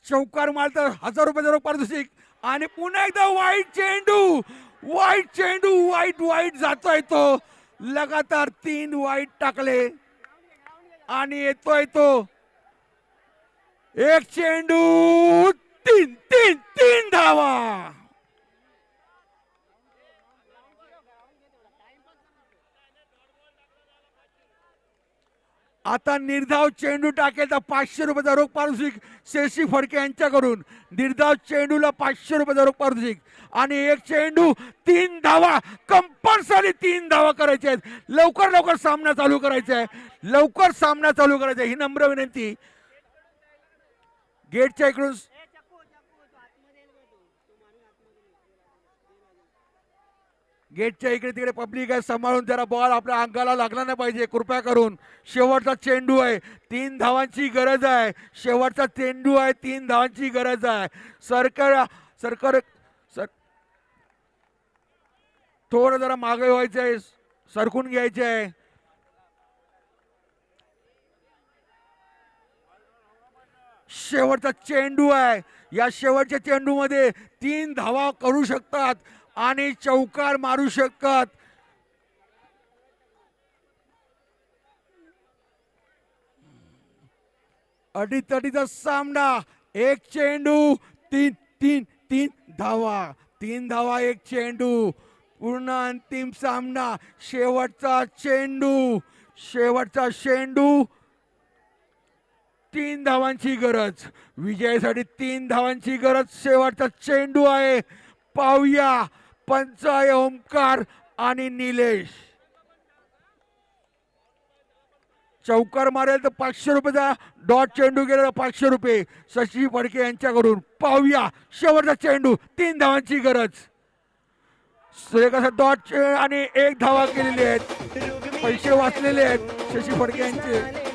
चौकार मारतं 1000 रुपये रोख पारितोषिक आणि पुन्हा एकदा वाईट चेंडू वाईट जातोय तो. लगातार 3 वाईट टाकले आणि येतोय तो एक चेंडू 3 धावा. आता निर्धाव चेंडू टाकेल तर 500 रुपयाचा रोख पारितोषिक शशी फडके यांच्याकडून. निर्धाव चेंडूला 500 रुपयाचा रोख पारितोषिक आणि एक चेंडू 3 धावा. कंपल्सरी 3 धावा करायचे आहेत. लवकर सामना चालू करायचा आहे. लवकर सामना चालू करायचा आहे ही नम्र विनंती. गेटच्या इकडून गेटच्या इकडे तिकडे पब्लिक आहे. सांभाळून जरा बॉल आपल्या अंगाला लागला नाही पाहिजे कृपया करून. शेवटचा चेंडू आहे. 3 धावांची गरज आहे. शेवटचा चेंडू आहे. 3 धावांची गरज आहे. सरकार थोडं जरा मागे व्हायचंय. सरकून घ्यायचे आहे. शेवटचा चेंडू आहे. या शेवटच्या चेंडू मध्ये 3 धावा करू शकतात आणि चौकार मारू शकतात. अडीतडीचा सामना. एक चेंडू 3 धावा. 3 धावा एक चेंडू. पूर्ण अंतिम सामना. शेवटचा चेंडू 3 धावांची गरज. विजयासाठी 3 धावांची गरज. शेवटचा चेंडू आहे. पाहूया पंच आहे ओमकार आणि निलेश. चौकार मारेल तर 500 रुपयाचा. डॉट चेंडू गेला तर 500 रुपये शशी फडके यांच्याकडून. पाहूया शेवटचा चेंडू. 3 धावांची गरज. डॉट आणि 1 धावा केलेली आहेत. पैसे वाचलेले आहेत शशी फडके यांचे.